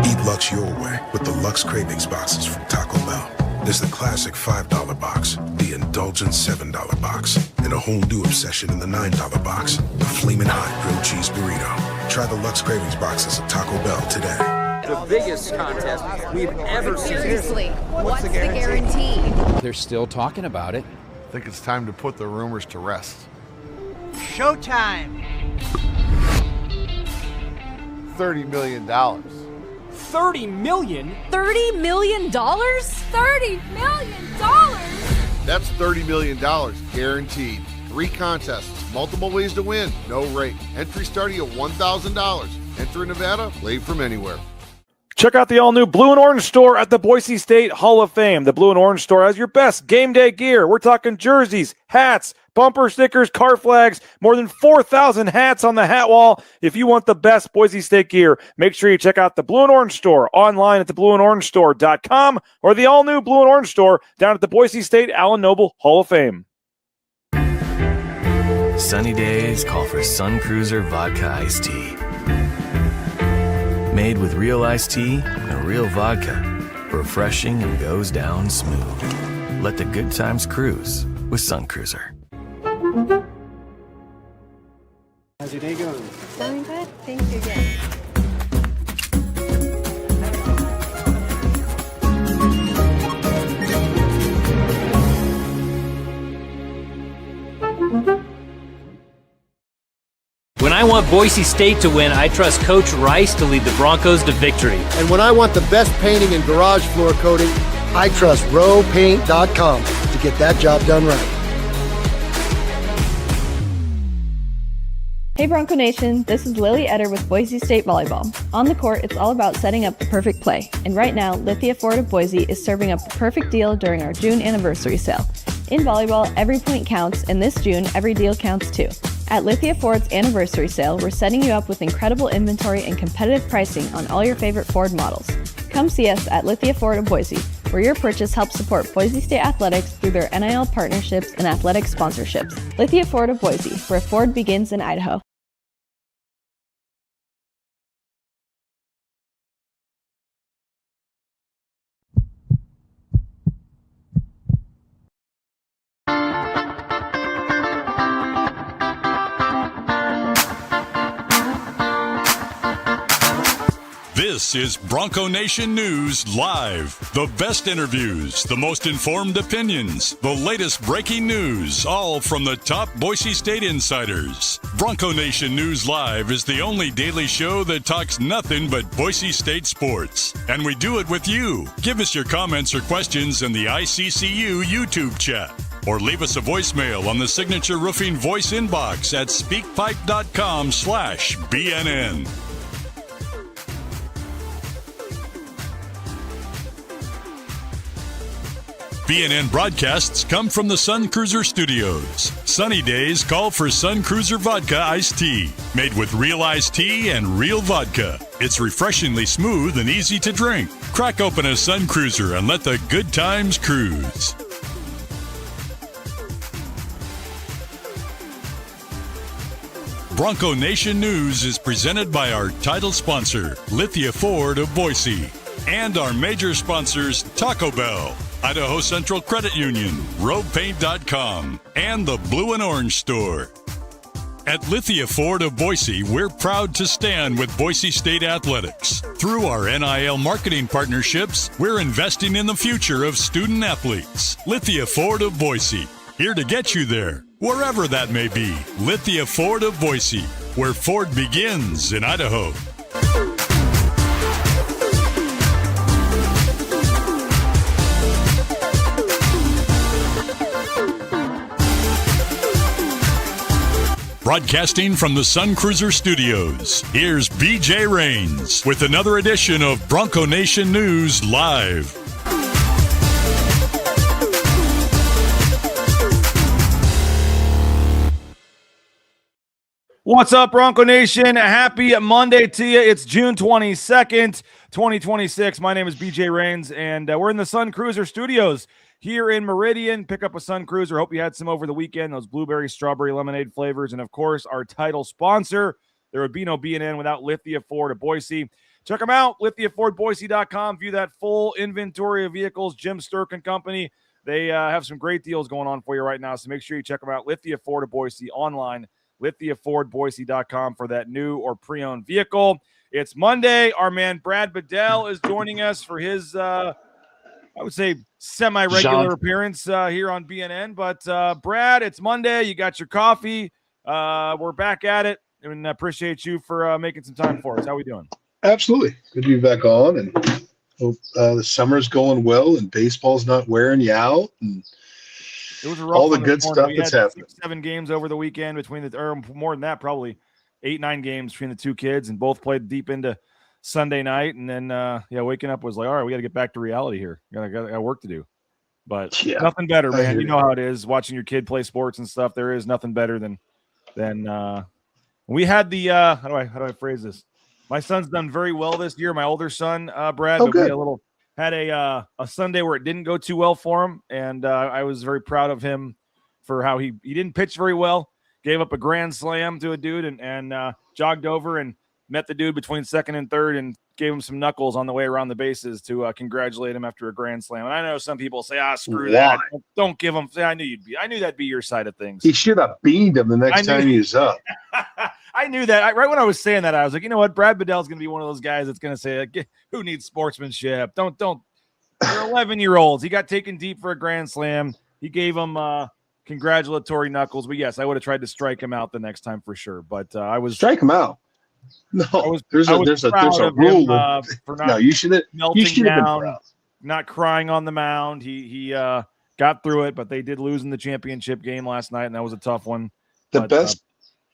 Eat Lux your way with the Lux Cravings boxes from Taco Bell. There's the classic $5 box, the indulgent $7 box, and a whole new obsession in the $9 box, the Flamin' Hot Grilled Cheese Burrito. Try the Lux Cravings boxes at Taco Bell today. The biggest contest we've ever seen. Seriously, what's the guarantee? They're still talking about it. I think it's time to put the rumors to rest. Showtime! $30 million. $30 million? $30 million? $30 million? That's $30 million guaranteed. 3 contests, multiple ways to win, no rate. Entry starting at $1,000. Enter in Nevada, play from anywhere. Check out the all-new Blue and Orange store at the Boise State Hall of Fame. The Blue and Orange store has your best game day gear. We're talking jerseys, hats, bumper stickers, car flags, more than 4,000 hats on the hat wall. If you want the best Boise State gear, make sure you check out the Blue and Orange store online at theblueandorangestore.com or the all-new Blue and Orange store down at the Boise State Allen Noble Hall of Fame. Sunny days call for Sun Cruiser Vodka Iced Tea. Made with real iced tea and real vodka. Refreshing and goes down smooth. Let the good times cruise with Sun Cruiser. How's your day going? Going good. Thank you again. When I want Boise State to win, I trust Coach Rice to lead the Broncos to victory. And when I want the best painting and garage floor coating, I trust rowpaint.com to get that job done right. Hey Bronco Nation, this is Lily Etter with Boise State Volleyball. On the court, it's all about setting up the perfect play. And right now, Lithia Ford of Boise is serving up the perfect deal during our June anniversary sale. In volleyball, every point counts, and this June, every deal counts too. At Lithia Ford's anniversary sale, we're setting you up with incredible inventory and competitive pricing on all your favorite Ford models. Come see us at Lithia Ford of Boise, where your purchase helps support Boise State athletics through their NIL partnerships and athletic sponsorships. Lithia Ford of Boise, where Ford begins in Idaho. This is Bronco Nation News Live. The best interviews, the most informed opinions, the latest breaking news, all from the top Boise State insiders. Bronco Nation News Live is the only daily show that talks nothing but Boise State sports. And we do it with you. Give us your comments or questions in the ICCU YouTube chat. Or leave us a voicemail on the Signature Roofing voice inbox at speakpipe.com/BNN. BNN broadcasts come from the Sun Cruiser Studios. Sunny days call for Sun Cruiser Vodka Iced Tea. Made with real iced tea and real vodka. It's refreshingly smooth and easy to drink. Crack open a Sun Cruiser and let the good times cruise. Bronco Nation News is presented by our title sponsor, Lithia Ford of Boise, and our major sponsors, Taco Bell, Idaho Central Credit Union, rowpaint.com, and the Blue and Orange store. At Lithia Ford of Boise, we're proud to stand with Boise State athletics. Through our NIL marketing partnerships, we're investing in the future of student athletes. Lithia Ford of Boise, here to get you there, wherever that may be. Lithia Ford of Boise, where Ford begins in Idaho. Broadcasting from the Sun Cruiser Studios, here's BJ Rains with another edition of Bronco Nation News Live. What's up, Bronco Nation? Happy Monday to you. It's June 22nd, 2026. My name is BJ Rains, and we're in the Sun Cruiser Studios here in Meridian. Pick up a Sun Cruiser. Hope you had some over the weekend, those blueberry, strawberry, lemonade flavors. And, of course, our title sponsor. There would be no BNN without Lithia Ford of Boise. Check them out, lithiafordboise.com. View that full inventory of vehicles. Jim Sturk and Company. They have some great deals going on for you right now, so make sure you check them out. Lithia Ford of Boise online, lithiafordboise.com for that new or pre-owned vehicle. It's Monday. Our man Brad Bedell is joining us for his, I would say, semi-regular appearance here on BNN. But, Brad, it's Monday. You got your coffee. We're back at it, and I appreciate you for making some time for us. How we doing? Absolutely. Good to be back on, and hope the summer's going well and baseball's not wearing you out, and it was a rough all the one good this morning. stuff that's happening. 6-7 games over the weekend between or more than that, probably 8-9 games between the two kids, and both played deep into Sunday night. And then, waking up was like, all right, we got to get back to reality here. Got work to do. But nothing better, man. You know how it is watching your kid play sports and stuff. There is nothing better than we had the how do I phrase this? My son's done very well this year. My older son, Brad, but we had a Sunday where it didn't go too well for him, and I was very proud of him for how he didn't pitch very well. Gave up a grand slam to a dude and jogged over and met the dude between second and third and gave him some knuckles on the way around the bases to congratulate him after a grand slam. And I know some people say, screw that. Don't give him. I knew that'd be your side of things. He should have beamed him the next time he was up. I knew that. Right when I was saying that, I was like, you know what? Brad Bedell's going to be one of those guys that's going to say, who needs sportsmanship? Don't. They're 11-year-olds. He got taken deep for a grand slam. He gave him congratulatory knuckles. But yes, I would have tried to strike him out the next time for sure. But I was strike him out. No, there's a rule for not you shouldn't melting down, not crying on the mound. He got through it, but they did lose in the championship game last night, and that was a tough one.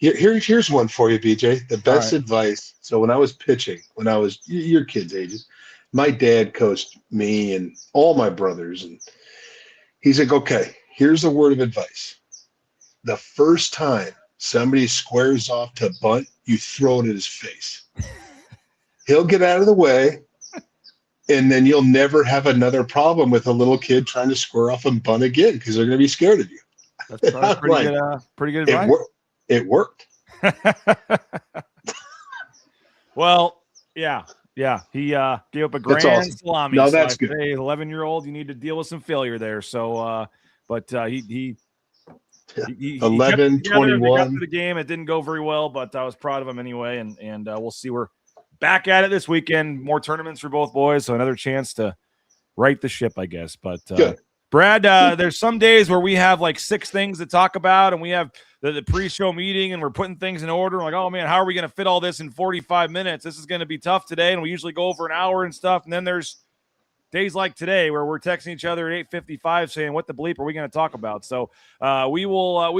Here's one for you, BJ. The best advice. So when I was pitching, when I was your kids' ages, my dad coached me and all my brothers, and he's like, okay, here's a word of advice. The first time somebody squares off to bunt, you throw it at his face. He'll get out of the way, and then you'll never have another problem with a little kid trying to square off and bunt again because they're going to be scared of you. That's pretty good advice. It worked. Well, yeah. He gave up a grand salami. No, that's good. Hey, 11-year-old, you need to deal with some failure there. So, he 11, 21. Got to the game. It didn't go very well, but I was proud of him anyway. And we'll see. We're back at it this weekend. More tournaments for both boys, so another chance to right the ship, I guess. But Brad, there's some days where we have like 6 things to talk about, and we have the pre-show meeting, and we're putting things in order. We're like, oh man, how are we going to fit all this in 45 minutes? This is going to be tough today, and we usually go over an hour and stuff. And then there's days like today where we're texting each other at 8:55 saying, what the bleep are we going to talk about? So we will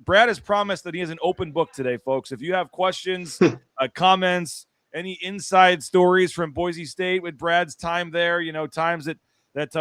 Brad has promised that he has an open book today, folks. If you have questions, comments, any inside stories from Boise State with Brad's time there, times that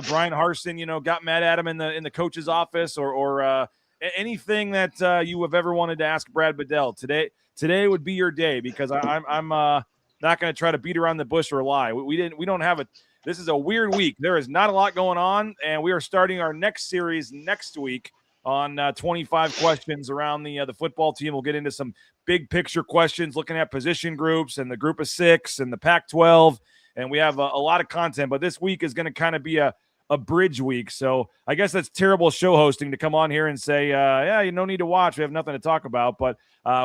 Brian Harsin, got mad at him in the coach's office or anything that you have ever wanted to ask Brad Bedell today would be your day, because I'm not going to try to beat around the bush or lie. We don't have this is a weird week. There is not a lot going on, and we are starting our next series next week on 25 questions around the football team. We'll get into some big picture questions, looking at position groups and the group of 6 and the Pac-12, and we have a lot of content. But this week is going to kind of be a bridge week, so I guess that's terrible show hosting to come on here and say, you no need to watch. We have nothing to talk about, but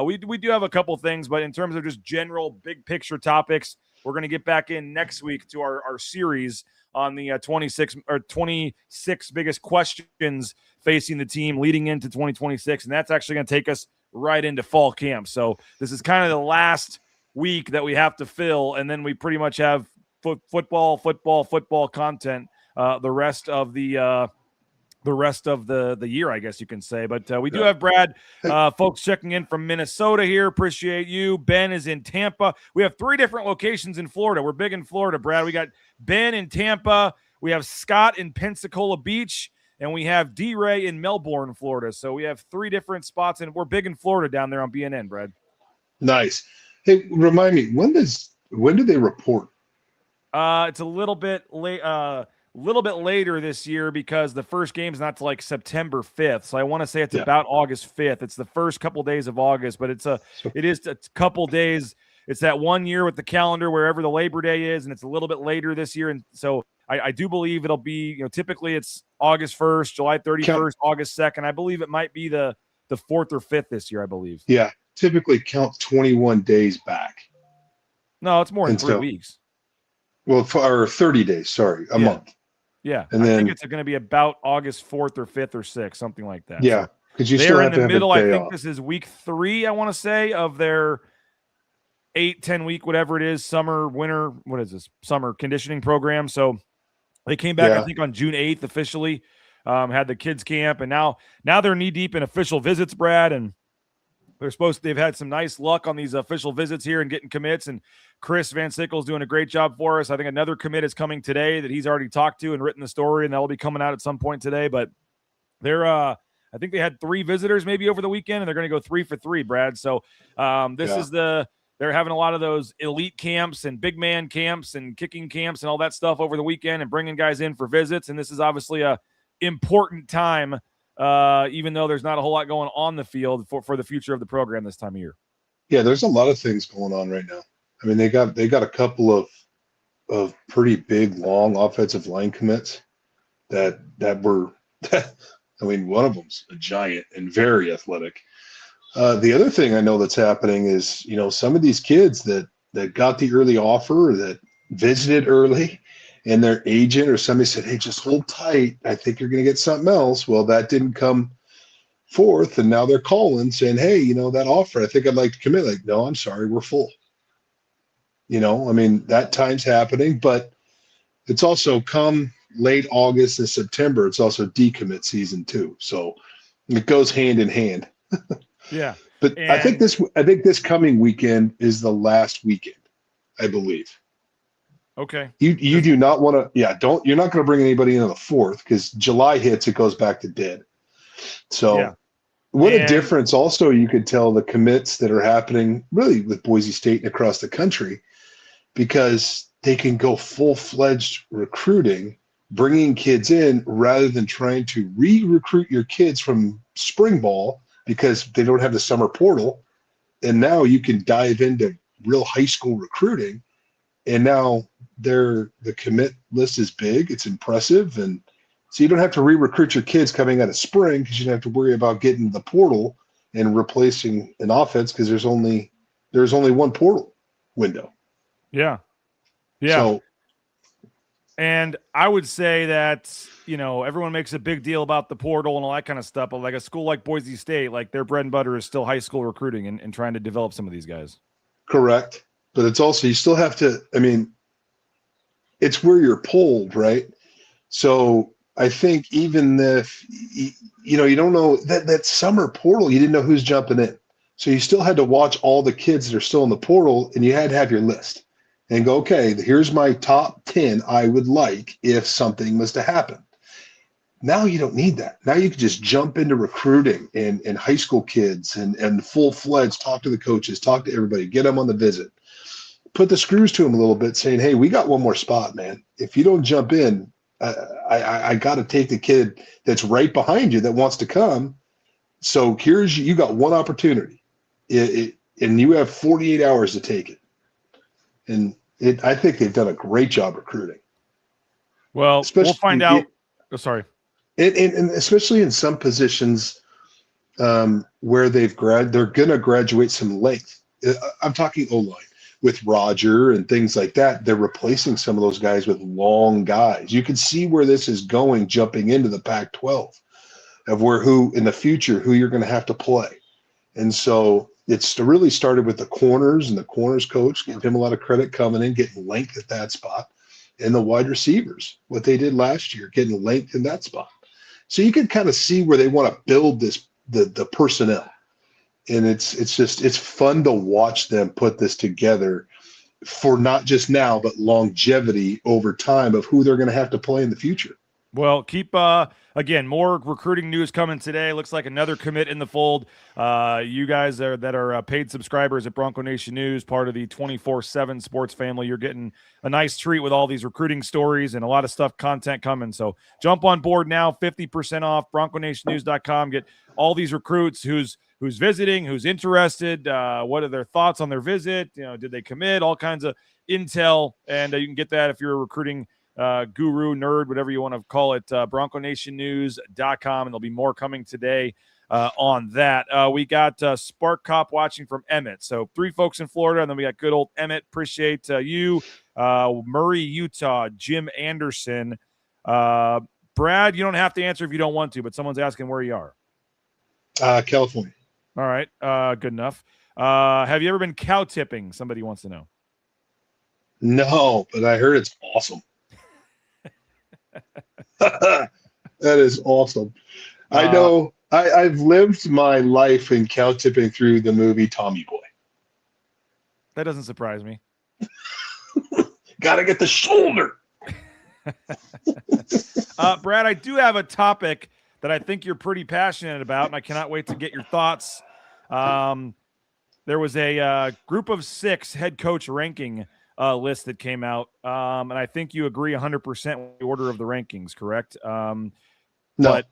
we do have a couple things. But in terms of just general big picture topics, we're going to get back in next week to our series on the 26 biggest questions facing the team leading into 2026, and that's actually going to take us right into fall camp. So this is kind of the last week that we have to fill, and then we pretty much have football content the rest of the year, I guess you can say. But we do have Brad, folks checking in from Minnesota here. Appreciate you. Ben is in Tampa. We have 3 different locations in Florida. We're big in Florida, Brad. We got Ben in Tampa. We have Scott in Pensacola Beach. And we have D-Ray in Melbourne, Florida. So we have 3 different spots, and we're big in Florida down there on BNN, Brad. Nice. Hey, remind me, when do they report? It's a little bit little bit later this year because the first game's not till like September 5th. So I want to say it's about August 5th. It's the first couple days of August, but it is a couple days. It's that 1 year with the calendar wherever the Labor Day is, and it's a little bit later this year. And so I do believe it'll be, typically it's August 1st, July 31st, August 2nd. I believe it might be the 4th or 5th this year, I believe. Yeah, typically count 21 days back. No, it's more than 3 weeks. Well, or 30 days, a month. Yeah, and I then, think it's going to be about August 4th or 5th or 6th, something like that. Yeah, because you they're still in have the to middle. have a day I think off. this is week 3, I want to say, of their 8-10 week, whatever it is, winter, what is this, summer conditioning program. So they came back, I think, on June 8th officially, had the kids camp, and now they're knee deep in official visits, Brad, and they've had some nice luck on these official visits here and getting commits, and Chris Van Sickle's doing a great job for us. I think another commit is coming today that he's already talked to and written the story, and that'll be coming out at some point today. But I think they had 3 visitors maybe over the weekend, and they're going to go 3 for 3, Brad. So they're having a lot of those elite camps and big man camps and kicking camps and all that stuff over the weekend and bringing guys in for visits. And this is obviously a important time, even though there's not a whole lot going on the field for the future of the program this time of year. Yeah, there's a lot of things going on right now. I mean, they got a couple of pretty big, long offensive line commits that were. I mean, one of them's a giant and very athletic. The other thing I know that's happening is, some of these kids that got the early offer, that visited early, and their agent or somebody said, hey, just hold tight. I think you're going to get something else. Well, that didn't come forth, and now they're calling saying, hey, that offer, I think I'd like to commit. Like, no, I'm sorry, we're full. I mean, that time's happening, but it's also come late August and September. It's also decommit season too. So it goes hand in hand. Yeah. But I think this coming weekend is the last weekend, I believe. Okay. You do not want to, you're not going to bring anybody into the 4th because July hits, it goes back to dead. So what a difference also you could tell the commits that are happening really with Boise State and across the country, because they can go full-fledged recruiting, bringing kids in rather than trying to re-recruit your kids from spring ball because they don't have the summer portal. And now you can dive into real high school recruiting. And now the commit list is big. It's impressive. And so you don't have to re-recruit your kids coming out of spring because you don't have to worry about getting the portal and replacing an offense because there's only one portal window. Yeah. Yeah. So, and I would say that, everyone makes a big deal about the portal and all that kind of stuff, but like a school like Boise State, like their bread and butter is still high school recruiting and trying to develop some of these guys. Correct. But it's also, you still have to, I mean, it's where you're pulled, right? So I think even if, you don't know that summer portal, you didn't know who's jumping in. So you still had to watch all the kids that are still in the portal, and you had to have your list and go, okay, here's my top 10 I would like if something was to happen. Now you don't need that. Now you can just jump into recruiting and high school kids and full-fledged, talk to the coaches, talk to everybody, get them on the visit, put the screws to them a little bit saying, hey, we got one more spot, man. If you don't jump in, I got to take the kid that's right behind you that wants to come. So you got one opportunity and you have 48 hours to take it. And I think they've done a great job recruiting. Well, we'll find out. Sorry. And especially in some positions where they're going to graduate some length. I'm talking O-line with Roger and things like that. They're replacing some of those guys with long guys. You can see where this is going, jumping into the Pac-12 of who in the future, who you're going to have to play. And so it's really started with the corners and the corners coach, give him a lot of credit coming in, getting length at that spot, and the wide receivers, what they did last year, getting length in that spot. So you can kind of see where they want to build the personnel. And it's fun to watch them put this together for not just now, but longevity over time of who they're going to have to play in the future. Well, keep again, more recruiting news coming today. Looks like another commit in the fold. You guys that are paid subscribers at Bronco Nation News, part of the 24/7 sports family. You're getting a nice treat with all these recruiting stories and a lot of content coming. So jump on board now, 50% off, BroncoNationNews.com. Get all these recruits who's visiting, who's interested, what are their thoughts on their visit, did they commit, all kinds of intel, and you can get that if you're a recruiting guru, nerd, whatever you want to call it, BroncoNationNews.com, and there'll be more coming today on that. We got Spark Cop watching from Emmett. So 3 folks in Florida, and then we got good old Emmett. Appreciate you. Murray, Utah, Jim Anderson. Brad, you don't have to answer if you don't want to, but someone's asking where you are. California. All right, good enough. Have you ever been cow tipping? Somebody wants to know. No, but I heard it's awesome. That is awesome. I know I've lived my life in cow tipping through the movie Tommy Boy. That doesn't surprise me. Gotta get the shoulder. Brad, I do have a topic that I think you're pretty passionate about, and I cannot wait to get your thoughts. There was a group of 6 head coach ranking list that came out, and I think you agree 100% with the order of the rankings, correct? No. But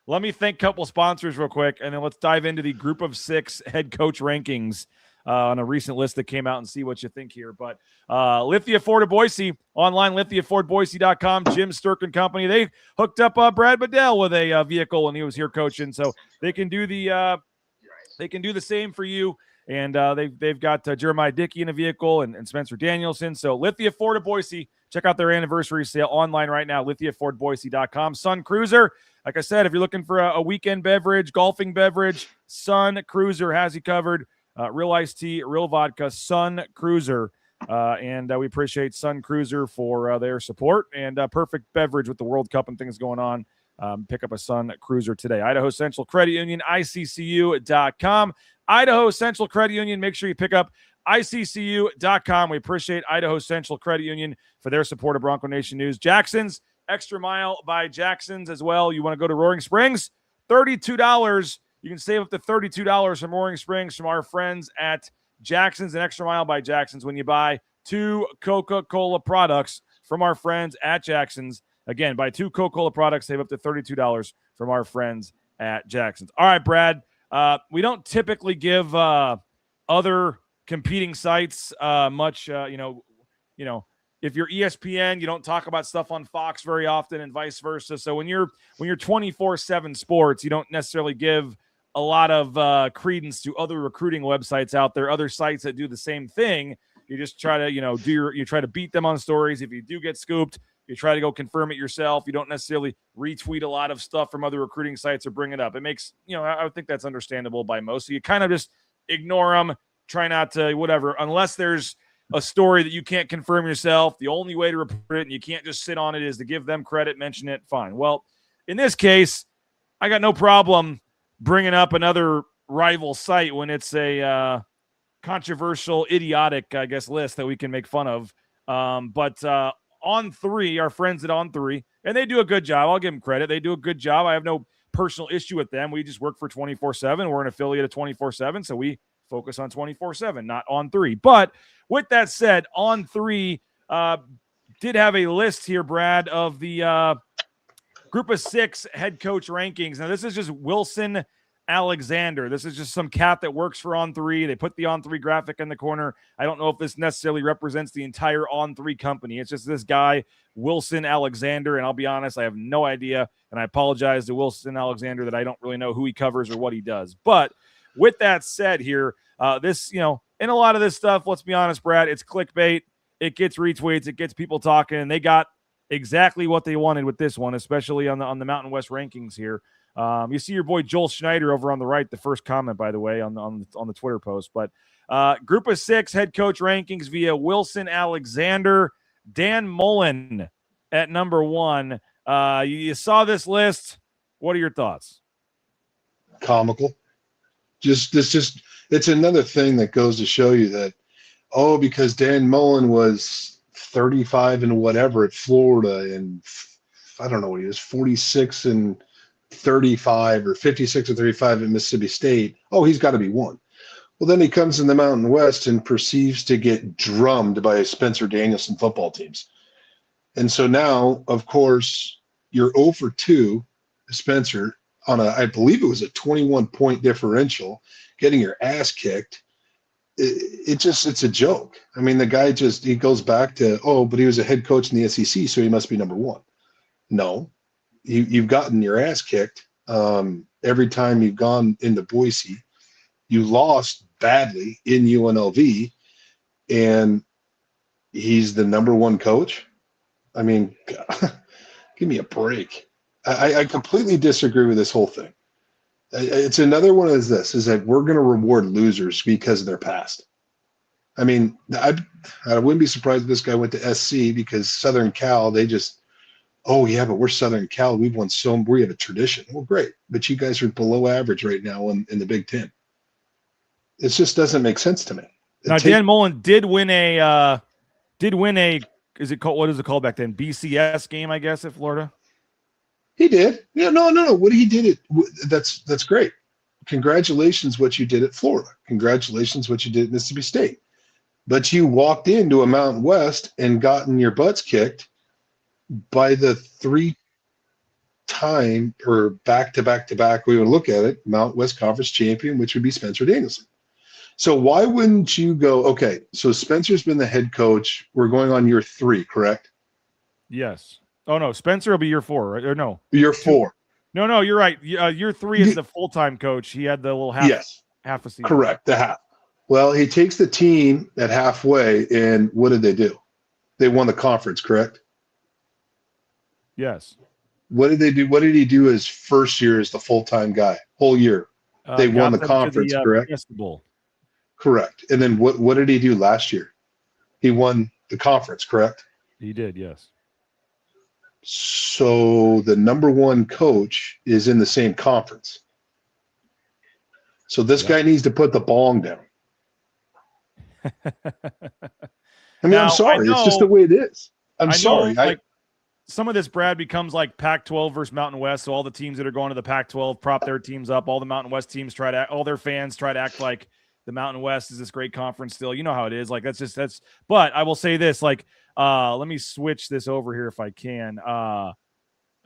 let me thank a couple sponsors real quick, and then let's dive into the group of 6 head coach rankings on a recent list that came out and see what you think here. But Lithia Ford of Boise, online, LithiaFordBoise.com, Jim Sturk and company, they hooked up Brad Bedell with a vehicle when he was here coaching, so they can do the same for you. And they've got Jeremiah Dickey in a vehicle and Spencer Danielson. So Lithia Ford of Boise, check out their anniversary sale online right now, LithiaFordBoise.com. Sun Cruiser, like I said, if you're looking for a weekend beverage, golfing beverage, Sun Cruiser has you covered. Real iced tea, real vodka, Sun Cruiser. And we appreciate Sun Cruiser for their support and perfect beverage with the World Cup and things going on. Pick up a Sun Cruiser today. Idaho Central Credit Union, ICCU.com. Idaho Central Credit Union, make sure you pick up ICCU.com. We appreciate Idaho Central Credit Union for their support of Bronco Nation News. Jackson's, Extra Mile by Jackson's as well. You want to go to Roaring Springs? $32. You can save up to $32 from Roaring Springs from our friends at Jackson's and Extra Mile by Jackson's when you buy 2 Coca-Cola products from our friends at Jackson's. Again, buy 2 Coca-Cola products, save up to $32 from our friends at Jackson's. All right, Brad. We don't typically give other competing sites much. If you're ESPN, you don't talk about stuff on Fox very often, and vice versa. So when you're 24/7 sports, you don't necessarily give a lot of credence to other recruiting websites out there, other sites that do the same thing. You just try to you try to beat them on stories. If you do get scooped, you try to go confirm it yourself. You don't necessarily retweet a lot of stuff from other recruiting sites or bring it up. It makes, I would think that's understandable by most. So you kind of just ignore them, try not to, whatever, unless there's a story that you can't confirm yourself. The only way to report it, and you can't just sit on it, is to give them credit, mention it, fine. Well, in this case, I got no problem bringing up another rival site when it's a controversial, idiotic, I guess, list that we can make fun of. But On3, our friends at On3, and they do a good job. I'll give them credit. They do a good job. I have no personal issue with them. We just work for 24/7. We're an affiliate of 24/7, so we focus on 24/7, not On3. But with that said, On3 did have a list here, Brad, of the group of 6 head coach rankings. Now, this is just Wilson Alexander. This is just some cat that works for On3. They put the On3 graphic in the corner. I don't know if this necessarily represents the entire On3 company. It's just this guy, Wilson Alexander, and I'll be honest, I have no idea, and I apologize to Wilson Alexander that I don't really know who he covers or what he does. But with that said here, this, and a lot of this stuff, let's be honest, Brad, it's clickbait. It gets retweets. It gets people talking, and they got exactly what they wanted with this one, especially on the Mountain West rankings here. You see your boy Joel Schneider over on the right, the first comment, by the way, on the Twitter post. But group of 6 head coach rankings via Wilson Alexander, Dan Mullen at number 1. You saw this list. What are your thoughts? Comical. It's another thing that goes to show you that, because Dan Mullen was 35 and whatever at Florida, and I don't know what he was, 46 and 35 or 56 and 35 at Mississippi State. Oh, he's got to be one. Well, then he comes in the Mountain West and perceives to get drummed by Spencer Danielson football teams. And so now, of course, you're 0 for 2, Spencer, on I believe it was a 21-point differential, getting your ass kicked. It's a joke. I mean, the guy he goes back to, but he was a head coach in the SEC, so he must be number one. No, you've gotten your ass kicked every time you've gone into Boise. You lost badly in UNLV, and he's the number one coach. I mean, give me a break. I completely disagree with this whole thing. It's another one is that we're going to reward losers because of their past. I mean, I wouldn't be surprised if this guy went to SC because Southern Cal, they just, but we're Southern Cal. We have a tradition. Well, great. But you guys are below average right now in the Big Ten. It just doesn't make sense to me. Now, Dan Mullen did win a, is it called, what is it called back then? BCS game, I guess, at Florida. He did. Yeah, no. What he did, that's great. Congratulations what you did at Florida. Congratulations what you did at Mississippi State. But you walked into a Mountain West and gotten your butts kicked by the 3-time or back-to-back, we would look at it, Mountain West Conference champion, which would be Spencer Danielson. So why wouldn't you go, okay, so Spencer's been the head coach. We're going on year 3, correct? Yes. Oh, no, Spencer will be year 4, right? Or no? Year 4. No, you're right. Year 3 is the full-time coach. He had the little half a season. Correct, the half. Well, he takes the team at halfway, and what did they do? They won the conference, correct? Yes. What did they do? What did he do his first year as the full-time guy? Whole year. They won the conference, correct? Basketball. Correct. And then what did he do last year? He won the conference, correct? He did, yes. So the number one coach is in the same conference. So this guy needs to put the bong down. I mean, I'm sorry. It's just the way it is. I'm sorry. Some of this, Brad, becomes like Pac-12 versus Mountain West. So all the teams that are going to the Pac-12 prop their teams up. All the Mountain West teams all their fans try to act like the Mountain West is this great conference still. You know how it is. Like, but I will say this, like, let me switch this over here if I can.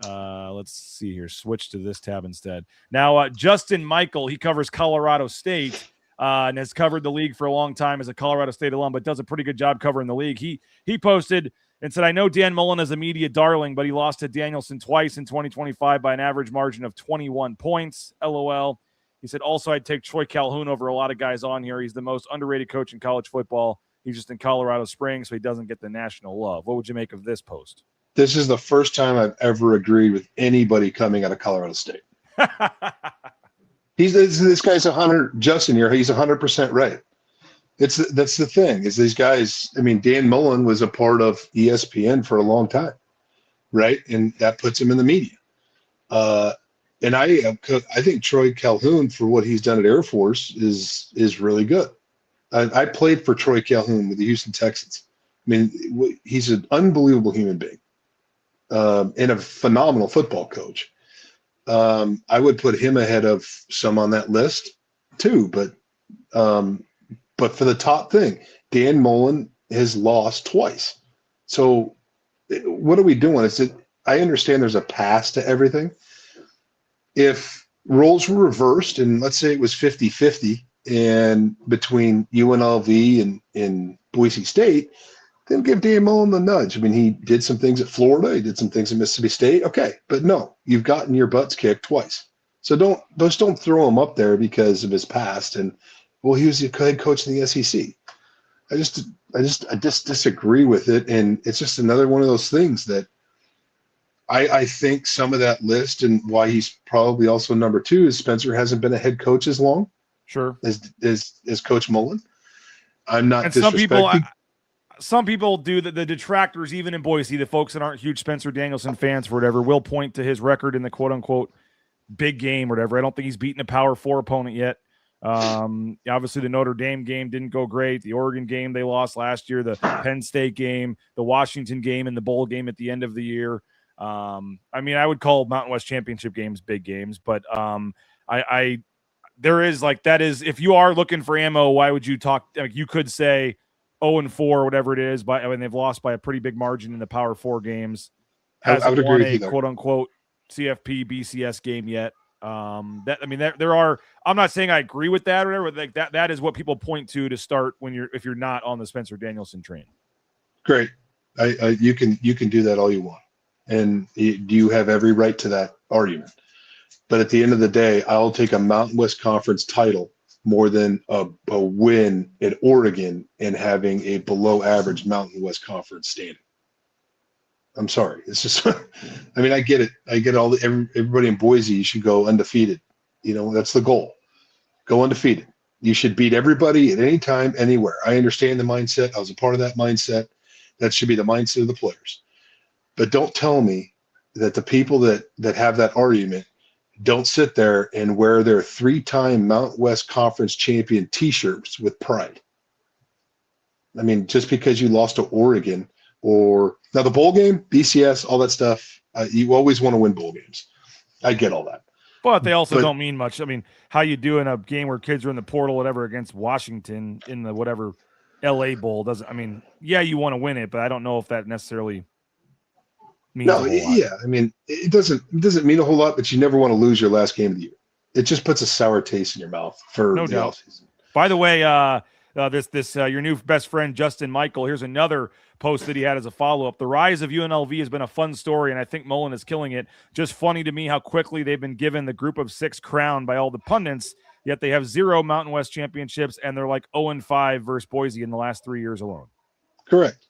Let's see here. Switch to this tab instead. Now, Justin Michael, he covers Colorado State and has covered the league for a long time as a Colorado State alum, but does a pretty good job covering the league. He posted and said, I know Dan Mullen is a media darling, but he lost to Danielson twice in 2025 by an average margin of 21 points. LOL. He said, also, I'd take Troy Calhoun over a lot of guys on here. He's the most underrated coach in college football. He's just in Colorado Springs, so he doesn't get the national love. What would you make of this post? This is the first time I've ever agreed with anybody coming out of Colorado State. This guy's 100. Justin here, he's 100% right. That's the thing is these guys. I mean, Dan Mullen was a part of ESPN for a long time, right? And that puts him in the media. And I think Troy Calhoun, for what he's done at Air Force, is really good. I played for Troy Calhoun with the Houston Texans. I mean, he's an unbelievable human being and a phenomenal football coach. I would put him ahead of some on that list too. But for the top thing, Dan Mullen has lost twice. So what are we doing? I understand there's a pass to everything. If roles were reversed and let's say it was 50-50 and between UNLV and Boise State, then give Dan Mullen the nudge. I mean, he did some things at Florida. He did some things at Mississippi State. Okay. But no, you've gotten your butts kicked twice. So don't throw him up there because of his past. And he was the head coach in the SEC. I just disagree with it. And it's just another one of those things that I think some of that list and why he's probably also number 2 is Spencer hasn't been a head coach as long. Sure. As Coach Mullen. I'm not disrespecting. Some people do that. The detractors, even in Boise, the folks that aren't huge Spencer Danielson fans for whatever, will point to his record in the quote unquote big game or whatever. I don't think he's beaten a Power 4 opponent yet. Obviously, the Notre Dame game didn't go great. The Oregon game they lost last year. The Penn State game, the Washington game, and the bowl game at the end of the year. I mean, I would call Mountain West Championship games big games, but there is like that is if you are looking for ammo, why would you talk? Like, you could say 0-4, whatever it is, but I mean they've lost by a pretty big margin in the Power 4 games. I would agree with you there. Quote unquote CFP BCS game yet. There are. I'm not saying I agree with that or whatever. Like that is what people point to start if you're not on the Spencer Danielson train. Great, you can do that all you want, and you have every right to that argument. But at the end of the day, I'll take a Mountain West Conference title more than a win in Oregon and having a below average Mountain West Conference standing. I'm sorry. It's just, I mean, I get it. I get everybody in Boise. You should go undefeated. That's the goal. Go undefeated. You should beat everybody at any time, anywhere. I understand the mindset. I was a part of that mindset. That should be the mindset of the players. But don't tell me that the people that have that argument don't sit there and wear their 3-time Mountain West Conference champion T-shirts with pride. I mean, just because you lost to Oregon or now the bowl game, BCS, all that stuff, you always want to win bowl games. I get all that. But they also don't mean much. I mean, how you do in a game where kids are in the portal, whatever, against Washington in the whatever LA Bowl doesn't. I mean, yeah, you want to win it, but I don't know if that necessarily means a whole lot. Yeah, I mean, it doesn't mean a whole lot, but you never want to lose your last game of the year. It just puts a sour taste in your mouth for no the doubt. offseason. By the way, this your new best friend Justin Michael. Here's another post that he had as a follow-up. The rise of UNLV has been a fun story, and I think Mullen is killing it. Just funny to me how quickly they've been given the group of 6 crown by all the pundits, yet they have 0 Mountain West championships, and they're like 0-5 versus Boise in the last 3 years alone. Correct.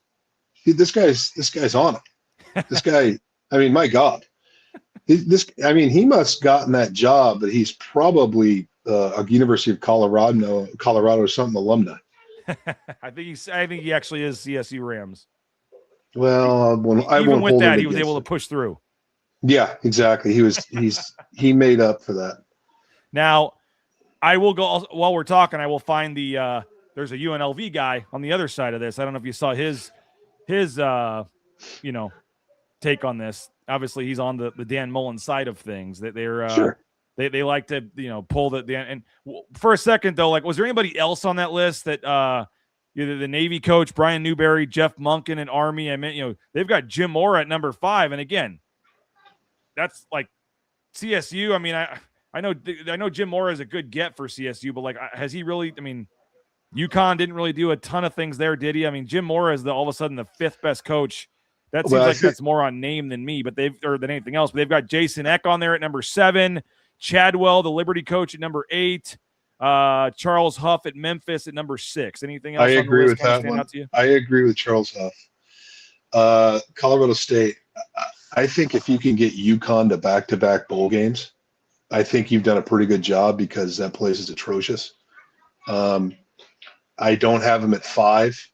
This guy's on him. This guy, I mean, my God. He must gotten that job, but he's probably a University of Colorado or something alumni. I think he actually is CSU Rams. Well, even with that, he was able to push through. Yeah, exactly. He made up for that. Now, I will go while we're talking. I will find there's a UNLV guy on the other side of this. I don't know if you saw his take on this. Obviously, he's on the Dan Mullen side of things. That they're sure. They like to pull the and for a second though, like, was there anybody else on that list that either the Navy coach Brian Newberry, Jeff Monken, and Army? I mean, they've got Jim Mora at number 5, and again, that's like CSU. I mean, I know Jim Mora is a good get for CSU, but like, has he really? I mean, UConn didn't really do a ton of things there, did he? I mean, Jim Mora is all of a sudden the 5th best coach. That seems that's more on name than me, but than anything else. But they've got Jason Eck on there at number 7. Chadwell, the Liberty coach, at number 8. Charles Huff at Memphis at number 6. Anything else? I agree with that one. I agree with Charles Huff. Colorado State. I think if you can get UConn to back-to-back bowl games, I think you've done a pretty good job because that place is atrocious. I don't have him at 5.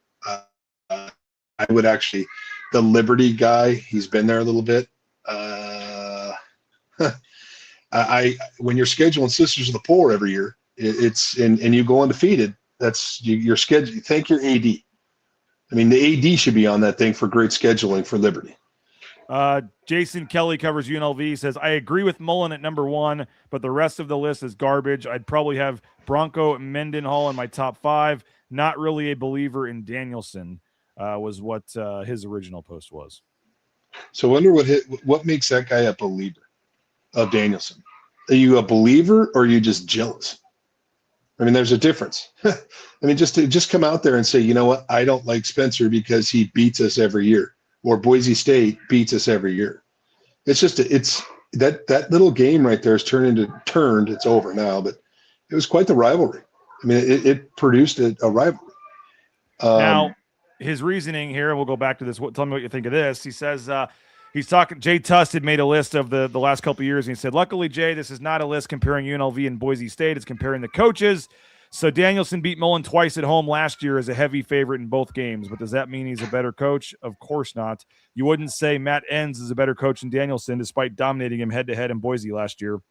I would actually, the Liberty guy, he's been there a little bit. When you're scheduling Sisters of the Poor every year, and you go undefeated, that's your schedule. Thank your AD. I mean, the AD should be on that thing for great scheduling for Liberty. Jason Kelly covers UNLV, says, I agree with Mullen at number 1, but the rest of the list is garbage. I'd probably have Bronco Mendenhall in my top 5. Not really a believer in Danielson, was what his original post was. So I wonder what makes that guy a believer of Danielson. Are you a believer or are you just jealous? I mean, there's a difference. I mean, just come out there and say, you know what, I don't like Spencer because he beats us every year, or Boise State beats us every year. It's just that little game right there is turned. It's over now, but it was quite the rivalry. I mean, it produced a rivalry. Now, his reasoning here, we'll go back to this. Tell me what you think of this. He says he's talking. Jay Tust had made a list of the last couple of years, and he said, luckily, Jay, this is not a list comparing UNLV and Boise State. It's comparing the coaches. So Danielson beat Mullen twice at home last year as a heavy favorite in both games. But does that mean he's a better coach? Of course not. You wouldn't say Matt Enns is a better coach than Danielson, despite dominating him head-to-head in Boise last year.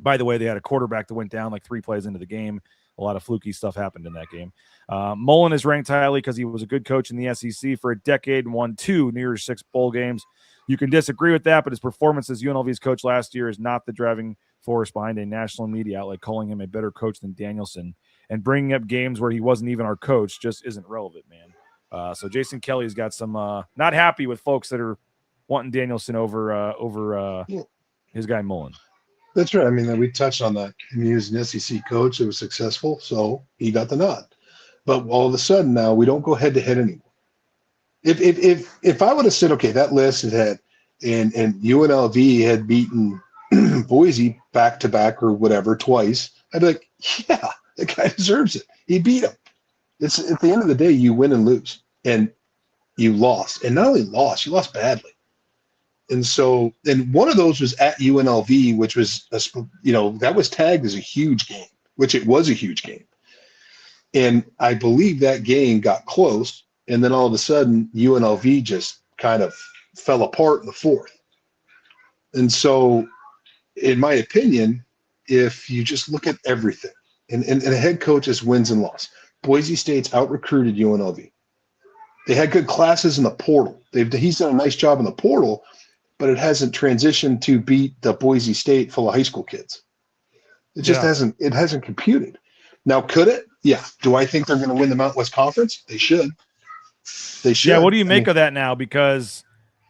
By the way, they had a quarterback that went down like 3 plays into the game. A lot of fluky stuff happened in that game. Mullen is ranked highly because he was a good coach in the SEC for a decade and won 2 New Year's Six bowl games. You can disagree with that, but his performance as UNLV's coach last year is not the driving force behind a national media outlet calling him a better coach than Danielson. And bringing up games where he wasn't even our coach just isn't relevant, man. So Jason Kelly's got some not happy with folks that are wanting Danielson over his guy Mullen. That's right. I mean, we touched on that. I mean, he was an SEC coach that was successful, so he got the nod. But all of a sudden now we don't go head to head anymore. If I would have said, okay, that list had and UNLV had beaten Boise back to back or whatever twice, I'd be like, yeah, the guy deserves it. He beat him. It's at the end of the day, you win and lose, and you lost, and not only lost, you lost badly. And so, and one of those was at UNLV, which was, that was tagged as a huge game, which it was a huge game. And I believe that game got close, and then all of a sudden, UNLV just kind of fell apart in the fourth. And so, in my opinion, if you just look at everything, and a head coach's wins and loss, Boise State's out-recruited UNLV. They had good classes in the portal. He's done a nice job in the portal, but it hasn't transitioned to beat the Boise State full of high school kids. It just hasn't computed. Now, could it? Yeah. Do I think they're going to win the Mountain West Conference? They should. They should. Yeah, what do you make of that now? Because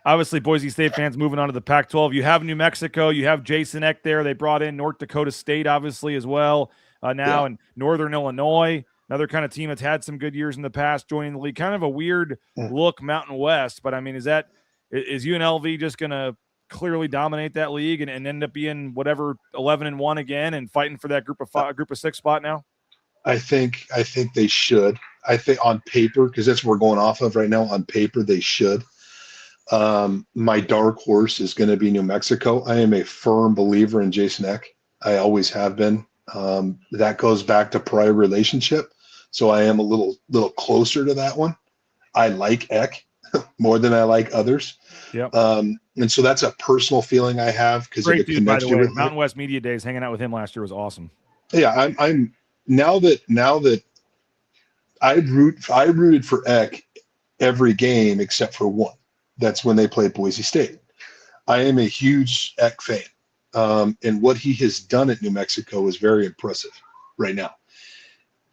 obviously Boise State fans moving on to the Pac-12. You have New Mexico. You have Jason Eck there. They brought in North Dakota State, obviously, as well and Northern Illinois, another kind of team that's had some good years in the past, joining the league. Kind of a weird look Mountain West, but I mean, is UNLV just going to clearly dominate that league and end up being whatever 11-1 again and fighting for that group of 6 spot now? I think they should. I think on paper, because that's what we're going off of right now. On paper, they should. My dark horse is going to be New Mexico. I am a firm believer in Jason Eck. I always have been. That goes back to prior relationship, so I am a little closer to that one. I like Eck more than I like others. Yep. And so that's a personal feeling I have because great dude, by the way. Mountain West Media Days, hanging out with him last year was awesome. Yeah, I'm now that I rooted for Eck every game except for one. That's when they played Boise State. I am a huge Eck fan, and what he has done at New Mexico is very impressive right now.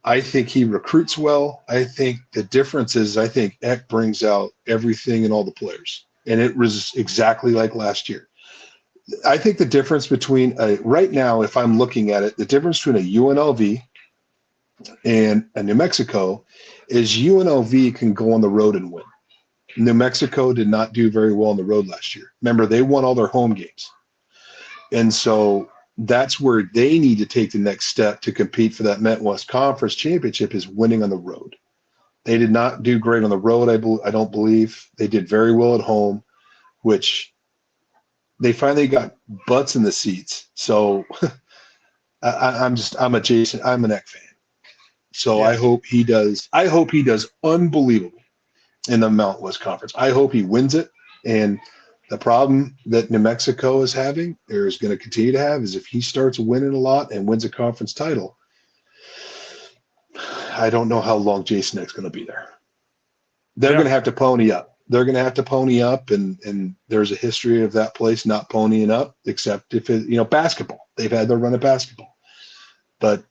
I think he recruits well. I think the difference is I think Eck brings out everything in all the players, and it was exactly like last year. I think the difference between right now, if I'm looking at it, the difference between a UNLV and a New Mexico is UNLV can go on the road and win. New Mexico did not do very well on the road last year. Remember, they won all their home games. And so that's where they need to take the next step to compete for that Mountain West Conference championship is winning on the road. They did not do great on the road, I don't believe. They did very well at home, which they finally got butts in the seats. So I'm an Eck fan. So yeah. I hope he does unbelievable in the Mountain West Conference. I hope he wins it. And the problem that New Mexico is having, or is going to continue to have, is if he starts winning a lot and wins a conference title, I don't know how long Jason Eck's going to be there. They're going to have to pony up. They're going to have to pony up, and there's a history of that place not ponying up, except if it, basketball. They've had their run of basketball. But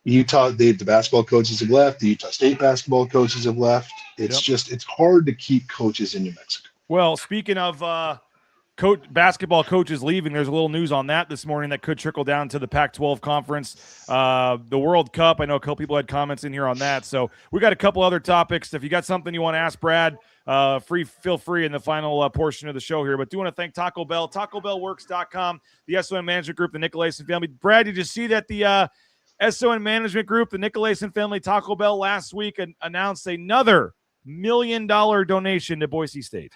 Utah, the basketball coaches have left. The Utah State basketball coaches have left. It's hard to keep coaches in New Mexico. Well, speaking of basketball coaches leaving, there's a little news on that this morning that could trickle down to the Pac-12 conference. The World Cup, I know a couple people had comments in here on that. So we got a couple other topics. If you got something you want to ask Brad, feel free in the final portion of the show here. But do want to thank Taco Bell, TacoBellWorks.com, the SON Management Group, the Nicolason family. Brad, did you see that the SON Management Group, the Nicolason family, Taco Bell last week announced another $1 million donation to Boise State?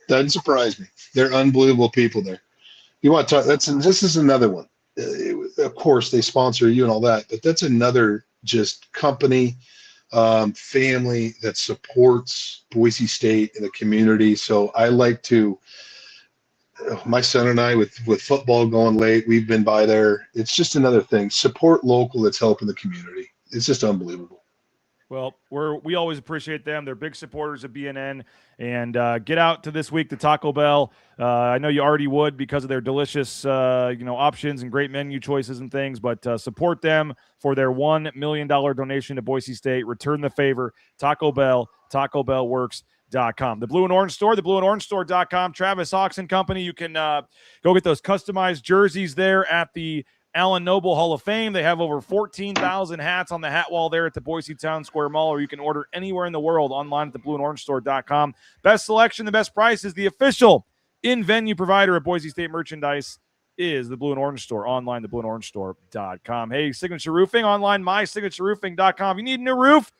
Doesn't surprise me. They're unbelievable people there. You want to talk? This is another one. Of course, they sponsor you and all that, but that's another just company, family that supports Boise State and the community. So I like to my son and I, with football going late, we've been by there. It's just another thing. Support local that's helping the community. It's just unbelievable. Well, we always appreciate them. They're big supporters of BNN. And get out to this week to Taco Bell. I know you already would because of their delicious options and great menu choices and things, but support them for their $1 million donation to Boise State. Return the favor. Taco Bell, TacoBellWorks.com. The Blue and Orange Store, theblueandorangestore.com. Travis Hawks and Company. You can go get those customized jerseys there at the Allen Noble Hall of Fame. They have over 14,000 hats on the hat wall there at the Boise Town Square Mall, or you can order anywhere in the world online at theblueandorangestore.com. Best selection, the best prices. The official in-venue provider of Boise State merchandise is the Blue and Orange Store, online, theblueandorangestore.com. Hey, Signature Roofing, online, mysignatureroofing.com. If you need a new roof,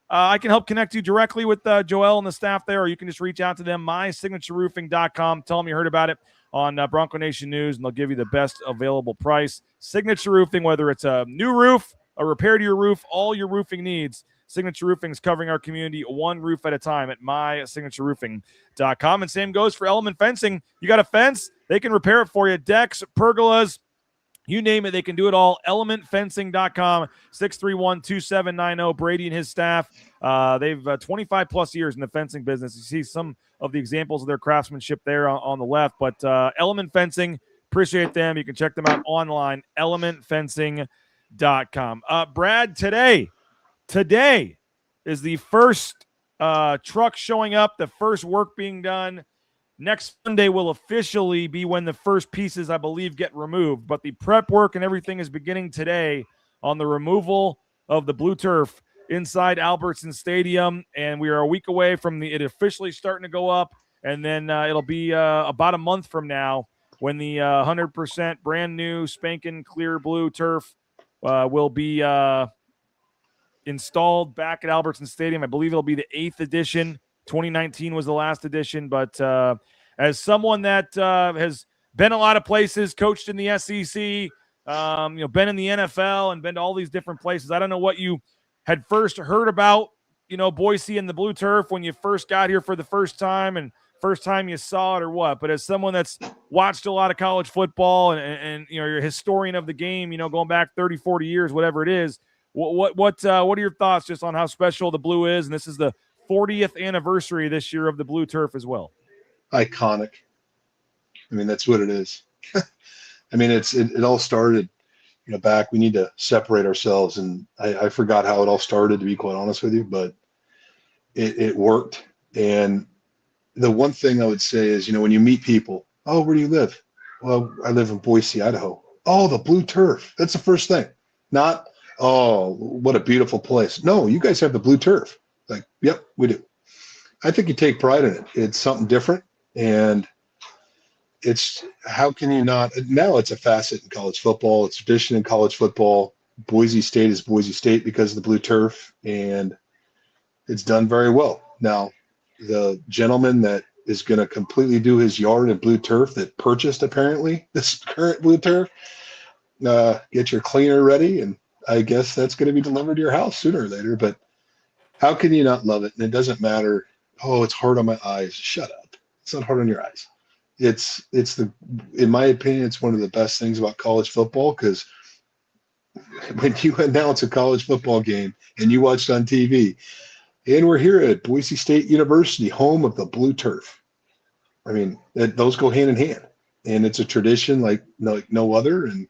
I can help connect you directly with Joel and the staff there, or you can just reach out to them, mysignatureroofing.com. Tell them you heard about it on Bronco Nation News, and they'll give you the best available price. Signature Roofing, whether it's a new roof, a repair to your roof, all your roofing needs, Signature Roofing is covering our community one roof at a time at mysignatureroofing.com. And same goes for Element Fencing. You got a fence, they can repair it for you. Decks, pergolas, you name it, they can do it all. ElementFencing.com, 631-2790. Brady and his staff, they've 25-plus years in the fencing business. You see some of the examples of their craftsmanship there on the left. But Element Fencing, appreciate them. You can check them out online, ElementFencing.com. Brad, today is the first truck showing up, the first work being done. Next Sunday will officially be when the first pieces, I believe, get removed. But the prep work and everything is beginning today on the removal of the blue turf inside Albertson Stadium. And we are a week away from it officially starting to go up. And then it'll be about a month from now when the 100% brand new spanking clear blue turf will be installed back at Albertson Stadium. I believe it'll be the 8th edition. 2019 was the last edition, but as someone that has been a lot of places, coached in the SEC, been in the NFL and been to all these different places, I don't know what you had first heard about, Boise and the blue turf when you first got here for the first time and first time you saw it or what, but as someone that's watched a lot of college football and you're a historian of the game, going back 30, 40 years, whatever it is, what are your thoughts just on how special the blue is? And this is the 40th anniversary this year of the blue turf as well. Iconic. I mean, that's what it is. I mean, it all started, back. We need to separate ourselves, and I forgot how it all started, to be quite honest with you, but it worked. And the one thing I would say is, when you meet people, oh, where do you live? Well, I live in Boise, Idaho. Oh, the blue turf. That's the first thing. Not, oh, what a beautiful place. No, you guys have the blue turf. Like, yep, we do. I think you take pride in it. It's something different, and it's, how can you not? Now it's a facet in college football. It's tradition in college football. Boise State is Boise State because of the blue turf, and it's done very well. Now, the gentleman that is going to completely do his yard in blue turf that purchased apparently this current blue turf, get your cleaner ready, and I guess that's going to be delivered to your house sooner or later. But how can you not love it? And it doesn't matter. Oh, it's hard on my eyes. Shut up. It's not hard on your eyes. It's in my opinion, it's one of the best things about college football, because when you announce a college football game and you watch it on TV, and we're here at Boise State University, home of the blue turf. I mean, those go hand in hand, and it's a tradition like no other. And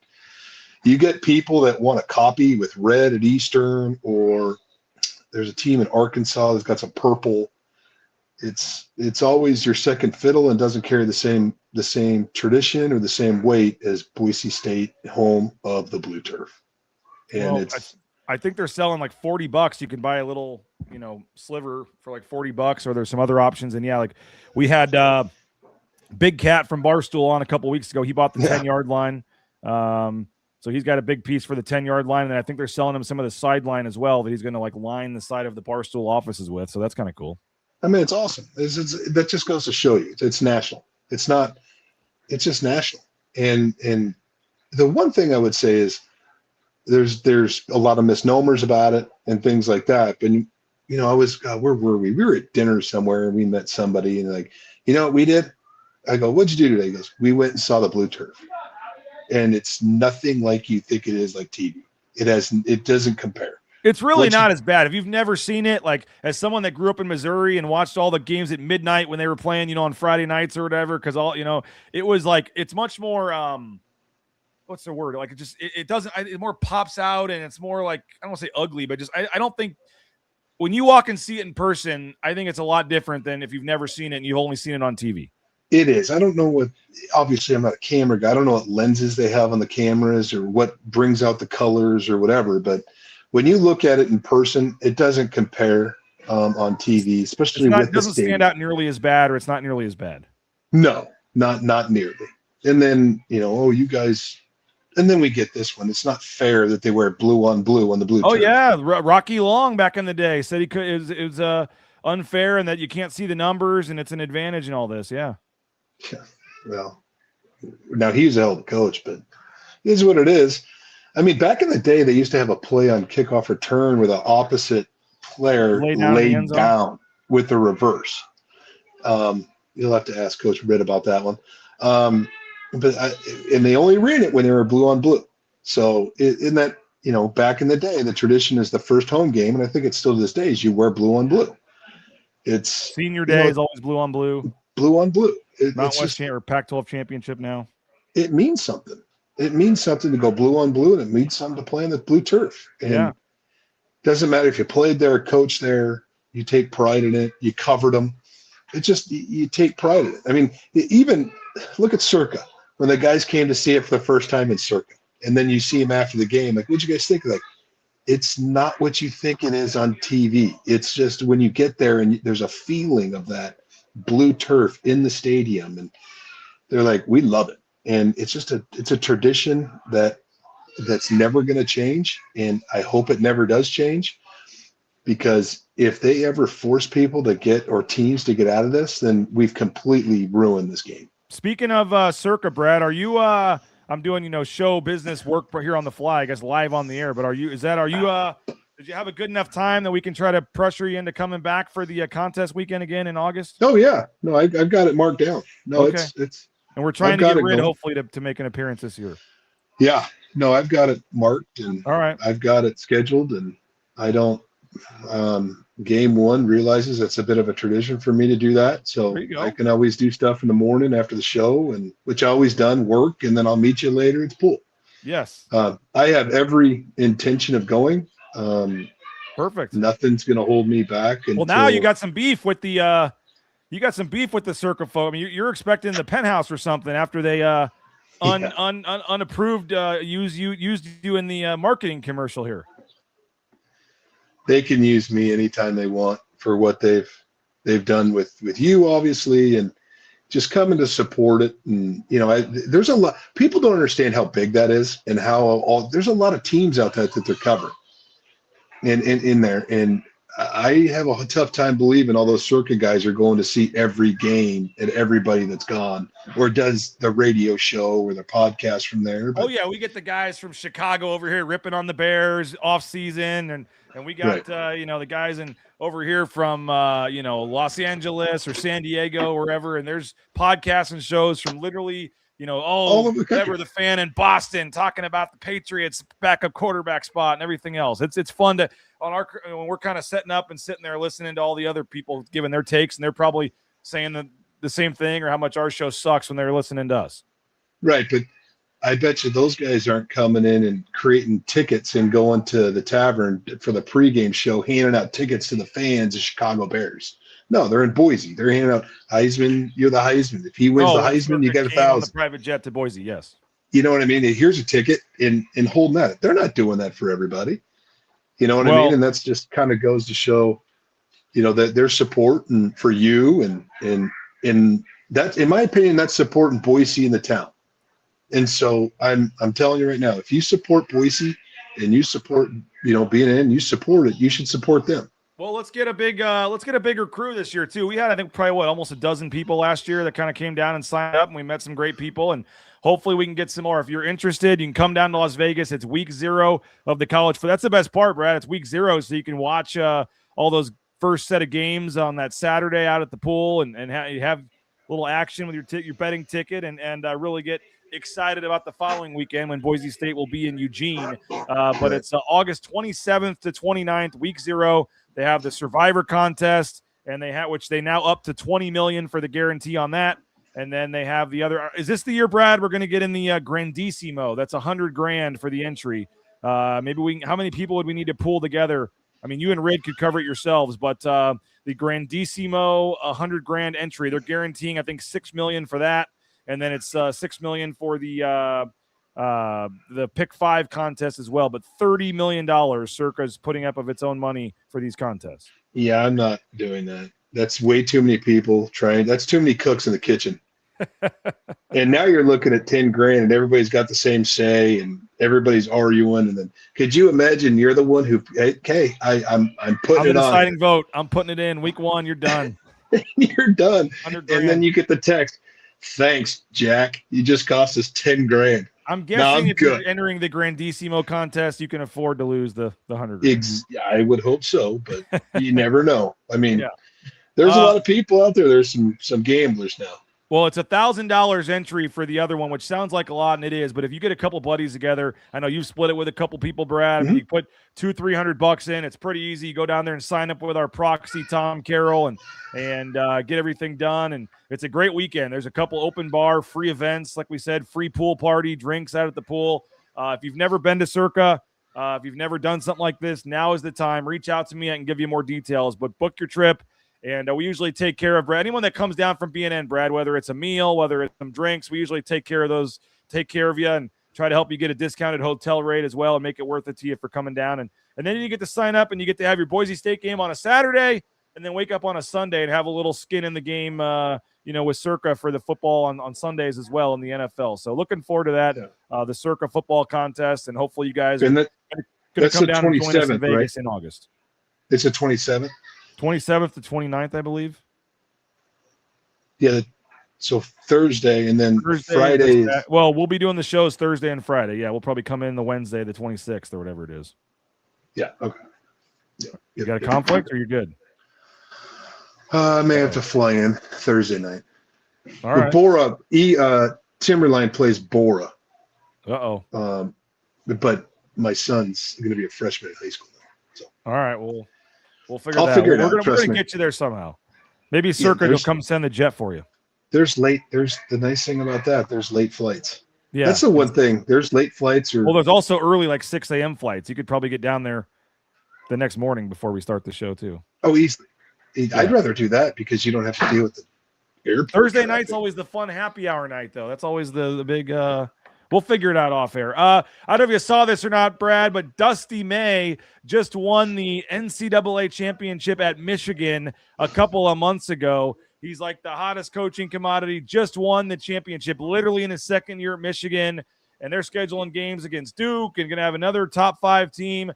you get people that want to copy with red at Eastern, or there's a team in Arkansas that's got some purple. It's always your second fiddle and doesn't carry the same tradition or the same weight as Boise State, home of the blue turf. And I think they're selling like $40. You can buy a little, sliver for like $40, or there's some other options. And yeah, like we had Big Cat from Barstool on a couple weeks ago. He bought the 10-yard line. So he's got a big piece for the 10-yard line, and I think they're selling him some of the sideline as well that he's going to like line the side of the Barstool offices with. So that's kind of cool. I mean, it's awesome. That just goes to show you it's national. It's just national. And the one thing I would say is there's a lot of misnomers about it and things like that. But where were we? We were at dinner somewhere and we met somebody, and like, what we did? I go, what'd you do today? He goes, we went and saw the blue turf. And it's nothing like you think it is, like TV. It doesn't compare. It's really not as bad. If you've never seen it, like as someone that grew up in Missouri and watched all the games at midnight when they were playing, on Friday nights or whatever, because it was like, it's much more, what's the word? Like it doesn't, it more pops out, and it's more like, I don't want to say ugly, but just, I don't think when you walk and see it in person, I think it's a lot different than if you've never seen it and you've only seen it on TV. It is. I don't know obviously I'm not a camera guy. I don't know what lenses they have on the cameras or what brings out the colors or whatever, but when you look at it in person, it doesn't compare on TV, especially with the stadium. It doesn't stand out nearly as bad, or it's not nearly as bad. No, not nearly. And then, you guys, and then we get this one. It's not fair that they wear blue on the blue. Oh turf. Yeah. Rocky Long back in the day said it was unfair and that you can't see the numbers and it's an advantage and all this. Yeah. Yeah. Well, now he's a hell of a coach, but it is what it is. I mean, back in the day, they used to have a play on kickoff return where the opposite player laid down with the reverse. You'll have to ask Coach Britt about that one. And they only ran it when they were blue on blue. So in that, back in the day, the tradition is the first home game, and I think it's still to this day, is you wear blue on blue. It's senior day is always blue on blue. Blue on blue. Mountain West or Pac-12 championship now. It means something. It means something to go blue on blue, and it means something to play on the blue turf. And it doesn't matter if you played there, coached there, you take pride in it, you covered them. It just, you take pride in it. I mean, even look at Circa. When the guys came to see it for the first time in Circa, and then you see him after the game, like, what'd you guys think? Like, it's not what you think it is on TV. It's just when you get there and there's a feeling of that blue turf in the stadium, and they're like, we love it. And it's just it's a tradition that's never going to change. And I hope it never does change, because if they ever force people to get, or teams to get out of this, then we've completely ruined this game. Speaking of Circa, Brad, are you I'm doing, show business work here on the fly, I guess live on the air, but did you have a good enough time that we can try to pressure you into coming back for the contest weekend again in August? Oh yeah. No, I've got it marked down. No, okay. it's and we're trying to get rid, hopefully, to make an appearance this year. Yeah. No, I've got it marked, and all right, I've got it scheduled, and I don't game one realizes it's a bit of a tradition for me to do that. So I can always do stuff in the morning after the show, and which I always done, work, and then I'll meet you later. It's pool. Yes. I have every intention of going. Perfect. Nothing's going to hold me back. Well, now you got some beef with the Circa folk. I mean, you're expecting the Penthouse or something after they unapproved used you in the marketing commercial here. They can use me anytime they want for what they've done with you, obviously, and just coming to support it. And there's a lot, people don't understand how big that is, and how there's a lot of teams out there that they're covering and in there. And I have a tough time believing all those Circa guys are going to see every game and everybody that's gone, or does the radio show or the podcast from there. But, oh yeah, we get the guys from Chicago over here ripping on the Bears off season, and we got the guys over here from Los Angeles or San Diego, wherever, and there's podcasts and shows from literally all over the country. The fan in Boston talking about the Patriots backup quarterback spot and everything else. It's fun to when we're kind of setting up and sitting there listening to all the other people giving their takes, and they're probably saying the same thing or how much our show sucks when they're listening to us. Right, but I bet you those guys aren't coming in and creating tickets and going to the tavern for the pregame show, handing out tickets to the fans of Chicago Bears. No, they're in Boise. They're handing out Heisman. You're the Heisman. If he wins the Heisman, you get $1,000. Private jet to Boise, yes. You know what I mean? Here's a ticket and holding that. They're not doing that for everybody. You know what I mean? And that's just kind of goes to show, that their support and for you and that, in my opinion, that's supporting Boise in the town. And so I'm telling you right now, if you support Boise and you support, BNN, you support it, you should support them. Well, let's get a bigger crew this year too. We had, I think, probably almost a dozen people last year that kind of came down and signed up, and we met some great people, and hopefully we can get some more. If you're interested, you can come down to Las Vegas. It's week 0 of the college. That's the best part, Brad. It's week 0, so you can watch all those first set of games on that Saturday out at the pool, and have little action with your betting ticket and really get excited about the following weekend when Boise State will be in Eugene. But it's August 27th to 29th, week 0. They have the Survivor contest, and which they now up to $20 million for the guarantee on that. And then they have the other. Is this the year, Brad? We're going to get in the Grandissimo. That's $100,000 for the entry. Maybe how many people would we need to pull together? I mean, you and Rid could cover it yourselves, but the Grandissimo $100,000 entry, they're guaranteeing, I think, $6 million for that, and then it's $6 million for the Pick 5 contest as well. But $30 million, Circa is putting up of its own money for these contests. Yeah, I'm not doing that. That's way too many people trying. That's too many cooks in the kitchen. And now you're looking at $10,000 and everybody's got the same say and everybody's arguing. And then could you imagine you're the one who, okay, I'm putting it on. Deciding vote. I'm putting it in week 1. You're done. You're done. And then you get the text. Thanks, Jack. You just cost us $10,000. I'm guessing if you're entering the Grandissimo contest, you can afford to lose the $100,000. I would hope so, but you never know. I mean, there's a lot of people out there. There's some gamblers now. Well, it's $1,000 entry for the other one, which sounds like a lot, and it is. But if you get a couple buddies together, I know you've split it with a couple people, Brad. You put $200-300 in. It's pretty easy. You go down there and sign up with our proxy, Tom Carroll, and get everything done. And it's a great weekend. There's a couple open bar, free events, like we said, free pool party, drinks out at the pool. If you've never been to Circa, if you've never done something like this, now is the time. Reach out to me. I can give you more details. But book your trip. And we usually take care of anyone that comes down from BNN, Brad, whether it's a meal, whether it's some drinks. We usually take care of you and try to help you get a discounted hotel rate as well and make it worth it to you for coming down. And then you get to sign up and you get to have your Boise State game on a Saturday and then wake up on a Sunday and have a little skin in the game, with Circa for the football on Sundays as well in the NFL. So looking forward to that, the Circa football contest, and hopefully you guys are going to come down and join us in Vegas in August. It's the 27th? 27th to 29th, I believe. Yeah, so Thursday and then Friday. Well, we'll be doing the shows Thursday and Friday. Yeah, we'll probably come in the Wednesday, the 26th or whatever it is. Yeah, okay. Yeah. You got a conflict or you're good? I may have to fly in Thursday night. All right. Bora, Timberline plays Bora. Uh-oh. But my son's going to be a freshman in high school now. So. All right, well, we'll figure I'll that figure out. it out. We're going to get you there somehow. Maybe Circa will come send the jet for you. There's the nice thing about that. There's late flights. Yeah. That's the one thing. There's late flights. Well, there's also early, like 6 a.m. flights. You could probably get down there the next morning before we start the show, too. Oh, easily. I'd rather do that because you don't have to deal with the airport. Thursday night's always the fun happy hour night, though. That's always the big we'll figure it out off air. I don't know if you saw this or not, Brad, but Dusty May just won the NCAA championship at Michigan a couple of months ago. He's like the hottest coaching commodity, just won the championship literally in his second year at Michigan. And they're scheduling games against Duke and going to have another top 5 team.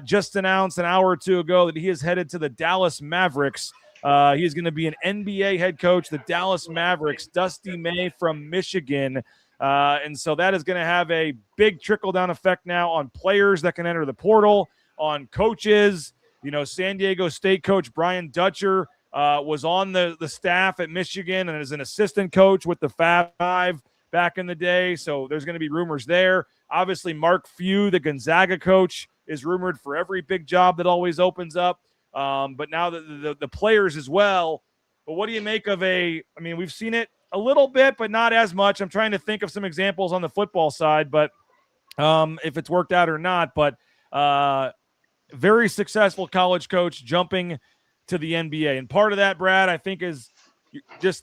Just announced an hour or two ago that he is headed to the Dallas Mavericks. He is going to be an NBA head coach, the Dallas Mavericks, Dusty May from Michigan. And so that is going to have a big trickle-down effect now on players that can enter the portal, on coaches. You know, San Diego State coach Brian Dutcher was on the staff at Michigan and is an assistant coach with the Fab Five back in the day. So there's going to be rumors there. Obviously, Mark Few, the Gonzaga coach, is rumored for every big job that always opens up. But now the players as well. But what do you make of we've seen it a little bit, but not as much. I'm trying to think of some examples on the football side, but if it's worked out or not. But very successful college coach jumping to the NBA. And part of that, Brad, I think is just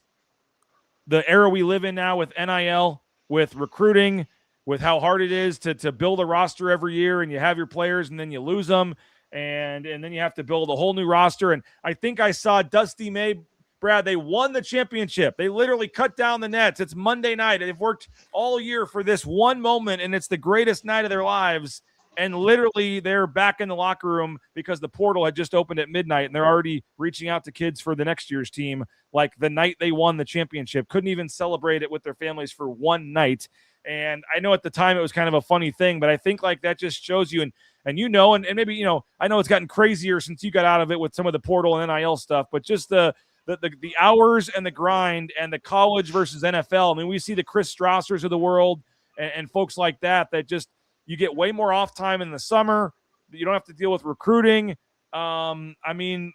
the era we live in now with NIL, with recruiting, with how hard it is to build a roster every year, and you have your players and then you lose them, and then you have to build a whole new roster. And I think I saw Dusty May, Brad, they won the championship. They literally cut down the nets. It's Monday night. They've worked all year for this one moment, and it's the greatest night of their lives. And literally they're back in the locker room because the portal had just opened at midnight, and they're already reaching out to kids for the next year's team like the night they won the championship. Couldn't even celebrate it with their families for one night. And I know at the time it was kind of a funny thing, but I think like that just shows you, and maybe, I know it's gotten crazier since you got out of it with some of the portal and NIL stuff, but just the the hours and the grind and the college versus NFL. I mean, we see the Chris Strassers of the world and folks like that just you get way more off time in the summer. You don't have to deal with recruiting. I mean,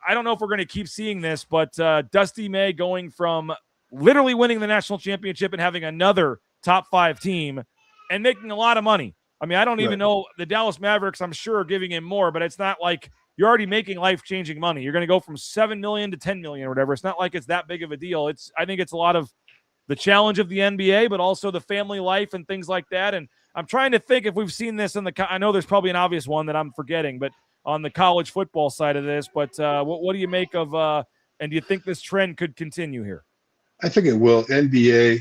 I don't know if we're going to keep seeing this, but Dusty May going from literally winning the national championship and having another top 5 team and making a lot of money. I mean, I don't even know the Dallas Mavericks, I'm sure, are giving him more, but it's not like you're already making life-changing money. You're going to go from $7 million to $10 million or whatever. It's not like it's that big of a deal. I think it's a lot of the challenge of the NBA, but also the family life and things like that. And I'm trying to think if we've seen this I know there's probably an obvious one that I'm forgetting, but on the college football side of this. But what do you make of and do you think this trend could continue here? I think it will. NBA,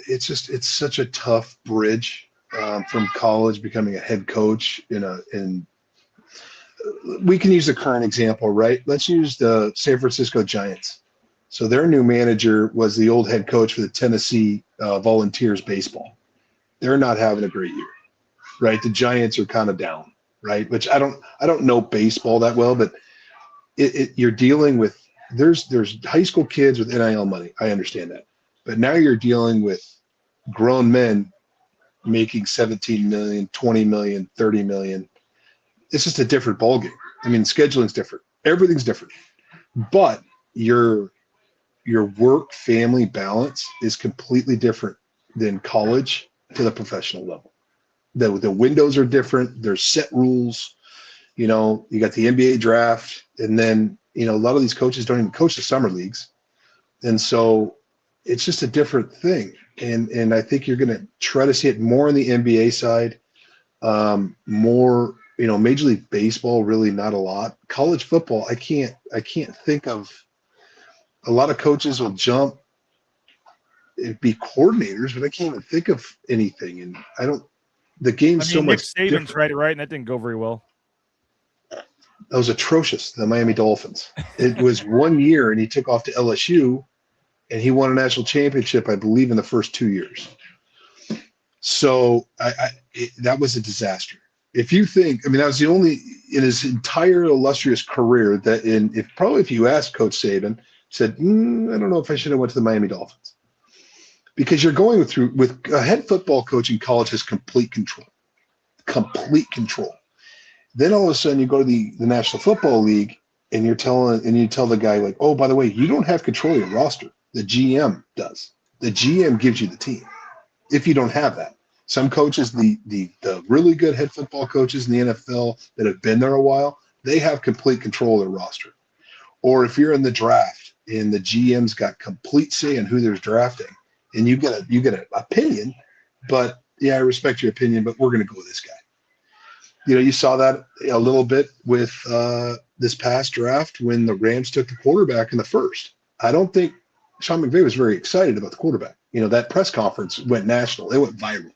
it's such a tough bridge from college becoming a head coach we can use the current example, right? Let's use the San Francisco Giants. So their new manager was the old head coach for the Tennessee Volunteers baseball. They're not having a great year, right? The Giants are kind of down, right? Which I don't know baseball that well, but you're dealing with there's high school kids with NIL money. I understand that, but now you're dealing with grown men making 17 million, 20 million, 30 million. It's just a different ballgame. I mean, scheduling's different. Everything's different. But your work family balance is completely different than college to the professional level. The windows are different. There's set rules. You got the NBA draft, and then a lot of these coaches don't even coach the summer leagues, and so it's just a different thing. And I think you're going to try to see it more on the NBA side, more. Major League Baseball, really not a lot. College football, I can't think of. A lot of coaches will jump and be coordinators, but I can't even think of anything. And the game's so much Nick Saban's different. tried it right, and that didn't go very well. That was atrocious, the Miami Dolphins. It was 1 year, and he took off to LSU, and he won a national championship, I believe, in the first 2 years. So that was a disaster. If you think, that was the only in his entire illustrious career that if you asked Coach Saban, said, I don't know if I should have went to the Miami Dolphins, because you're going with a head football coach in college has complete control. Then all of a sudden you go to the National Football League and you tell the guy, like, oh, by the way, you don't have control of your roster. The GM does. The GM gives you the team. If you don't have that. Some coaches, the really good head football coaches in the NFL that have been there a while, they have complete control of their roster. Or if you're in the draft and the GM's got complete say in who they're drafting, and you get an opinion, but yeah, I respect your opinion, but we're going to go with this guy. You saw that a little bit with this past draft when the Rams took the quarterback in the first. I don't think Sean McVay was very excited about the quarterback. That press conference went national. It went viral.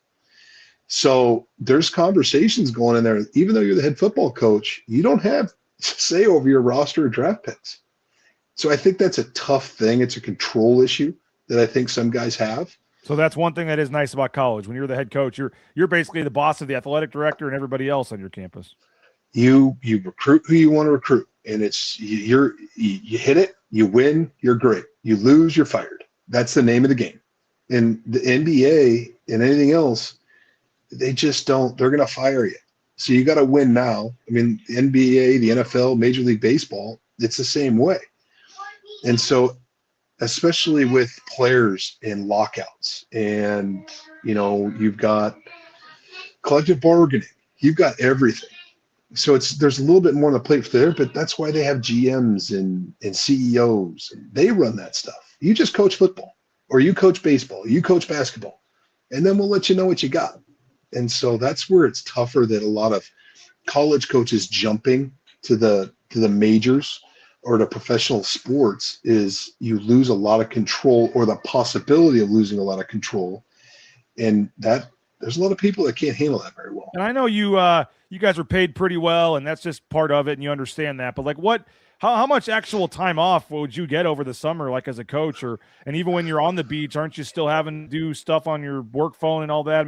So there's conversations going in there. Even though you're the head football coach, you don't have say over your roster or draft picks. So I think that's a tough thing. It's a control issue that I think some guys have. So that's one thing that is nice about college. When you're the head coach, you're basically the boss of the athletic director and everybody else on your campus. You recruit who you want to recruit, and you hit it, you win, you're great. You lose, you're fired. That's the name of the game. And the NBA and anything else, they just don't. They're going to fire you. So you got to win now. The NBA, the NFL, Major League Baseball, it's the same way. And so, especially with players in lockouts, and you've got collective bargaining, you've got everything. So there's a little bit more on the plate for there, but that's why they have GMs and CEOs, and they run that stuff. You just coach football, or you coach baseball, you coach basketball, and then we'll let you know what you got. And so that's where it's tougher that a lot of college coaches jumping to the majors or to professional sports is you lose a lot of control, or the possibility of losing a lot of control. And that there's a lot of people that can't handle that very well. And I know you guys are paid pretty well, and that's just part of it, and you understand that. But like how much actual time off would you get over the summer, like as a coach, and even when you're on the beach, aren't you still having to do stuff on your work phone and all that?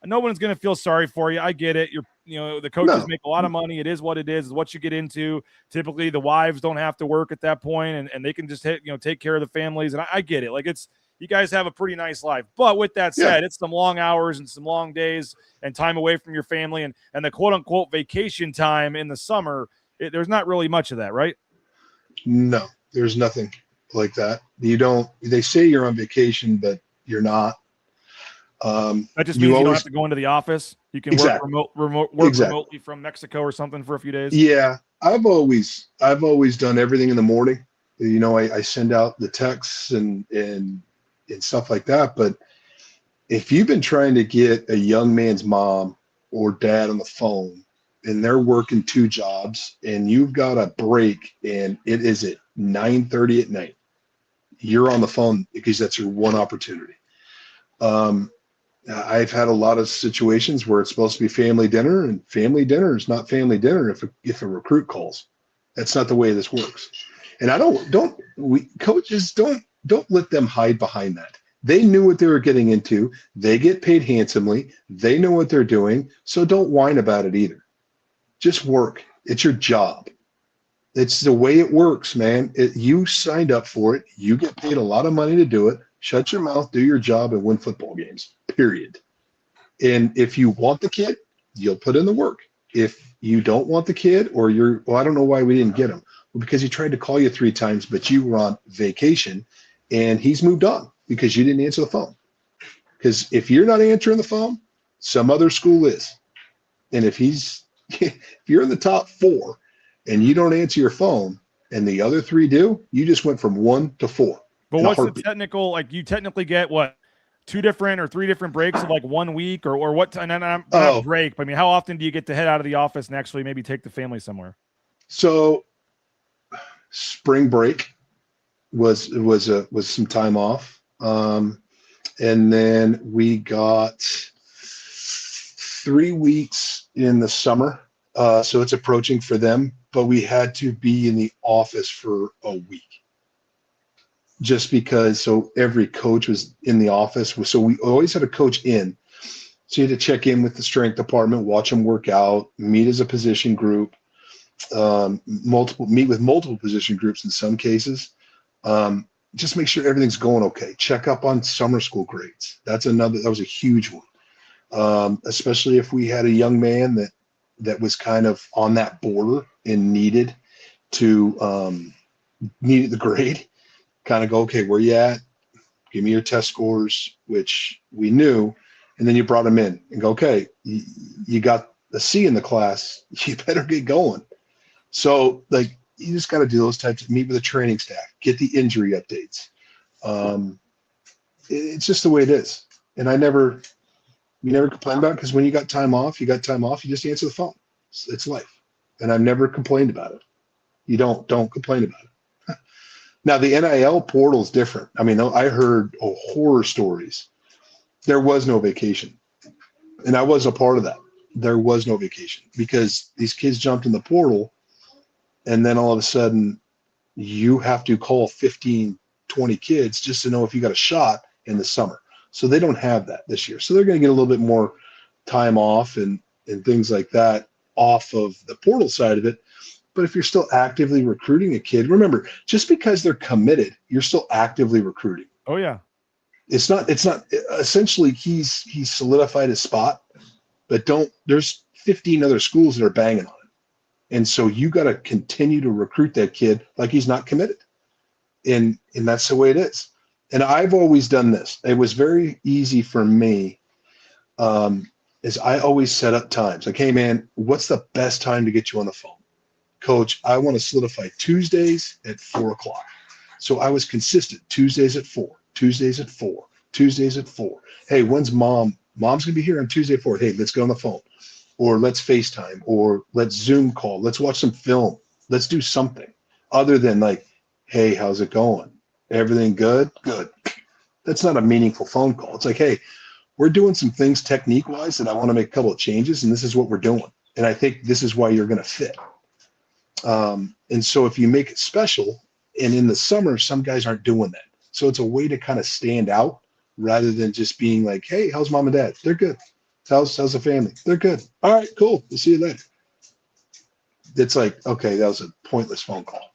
no one's going to feel sorry for you. I get it. The coaches make a lot of money. It is what it is. It's what you get into. Typically, the wives don't have to work at that point, and they can just take care of the families. And I get it. Like, you guys have a pretty nice life. But with that said, it's some long hours and some long days and time away from your family, and the quote unquote vacation time in the summer. There's not really much of that, right? No, there's nothing like that. They say you're on vacation, but you're not. That just means you don't have to go into the office. You can work remotely from Mexico or something for a few days. Yeah, I've always done everything in the morning. I send out the texts and stuff like that. But if you've been trying to get a young man's mom or dad on the phone, and they're working 2 jobs, and you've got a break, and it is at 9:30 at night, you're on the phone because that's your one opportunity. I've had a lot of situations where it's supposed to be family dinner, and family dinner is not family dinner if a recruit calls. That's not the way this works. And coaches don't let them hide behind that. They knew what they were getting into. They get paid handsomely. They know what they're doing. So don't whine about it either. Just work. It's your job. It's the way it works, man. You signed up for it. You get paid a lot of money to do it. Shut your mouth, do your job, and win football games, period. And if you want the kid, you'll put in the work. If you don't want the kid, or I don't know why we didn't get him. Well, because he tried to call you 3 times, but you were on vacation, and he's moved on because you didn't answer the phone. Because if you're not answering the phone, some other school is. And if you're in the top 4 and you don't answer your phone and the other 3 do, you just went from 1 to 4. But what's the technical, like, you technically get what, 2 different or 3 different breaks of like 1 week or what? And not break, but I mean, how often do you get to head out of the office and actually maybe take the family somewhere? So spring break was some time off. And then we got 3 weeks in the summer. So it's approaching for them, but we had to be in the office for a week. Just because, so every coach was in the office. So we always had a coach in. So you had to check in with the strength department, watch them work out, meet as a position group, meet with multiple position groups in some cases. Just make sure everything's going okay. Check up on summer school grades. That was a huge one. Especially if we had a young man that was kind of on that border and needed the grade. Kind of go, okay, where you at? Give me your test scores, which we knew. And then you brought him in and go, okay, you got a C in the class. You better get going. So, like, you just got to do those types of, meet with the training staff, get the injury updates. It's just the way it is. And we never complain about it, because when you got time off, you just answer the phone. It's life. And I've never complained about it. You don't complain about it. Now, the NIL portal is different. I mean, I heard horror stories. There was no vacation. And I was a part of that. There was no vacation because these kids jumped in the portal, and then all of a sudden you have to call 15, 20 kids just to know if you got a shot in the summer. So they don't have that this year. So they're going to get a little bit more time off and things like that off of the portal side of it. But if you're still actively recruiting a kid, remember, just because they're committed, you're still actively recruiting. Oh yeah. It's not essentially he's solidified his spot, but there's 15 other schools that are banging on it. And so you got to continue to recruit that kid like he's not committed. And that's the way it is. And I've always done this. It was very easy for me. Is I always set up times like, hey man, what's the best time to get you on the phone? Coach, I want to solidify Tuesdays at 4:00. So I was consistent. Tuesdays at 4, Tuesdays at 4, Tuesdays at 4. Hey, when's mom? Mom's going to be here on Tuesday at 4. Hey, let's get on the phone, or let's FaceTime, or let's Zoom call. Let's watch some film. Let's do something other than like, hey, how's it going? Everything good? Good. That's not a meaningful phone call. It's like, hey, we're doing some things technique-wise that I want to make a couple of changes, and this is what we're doing. And I think this is why you're going to fit. And so if you make it special, and in the summer, some guys aren't doing that. So it's a way to kind of stand out rather than just being like, hey, how's mom and dad? They're good. How's the family? They're good. All right, cool. We'll see you later. It's like, okay, that was a pointless phone call.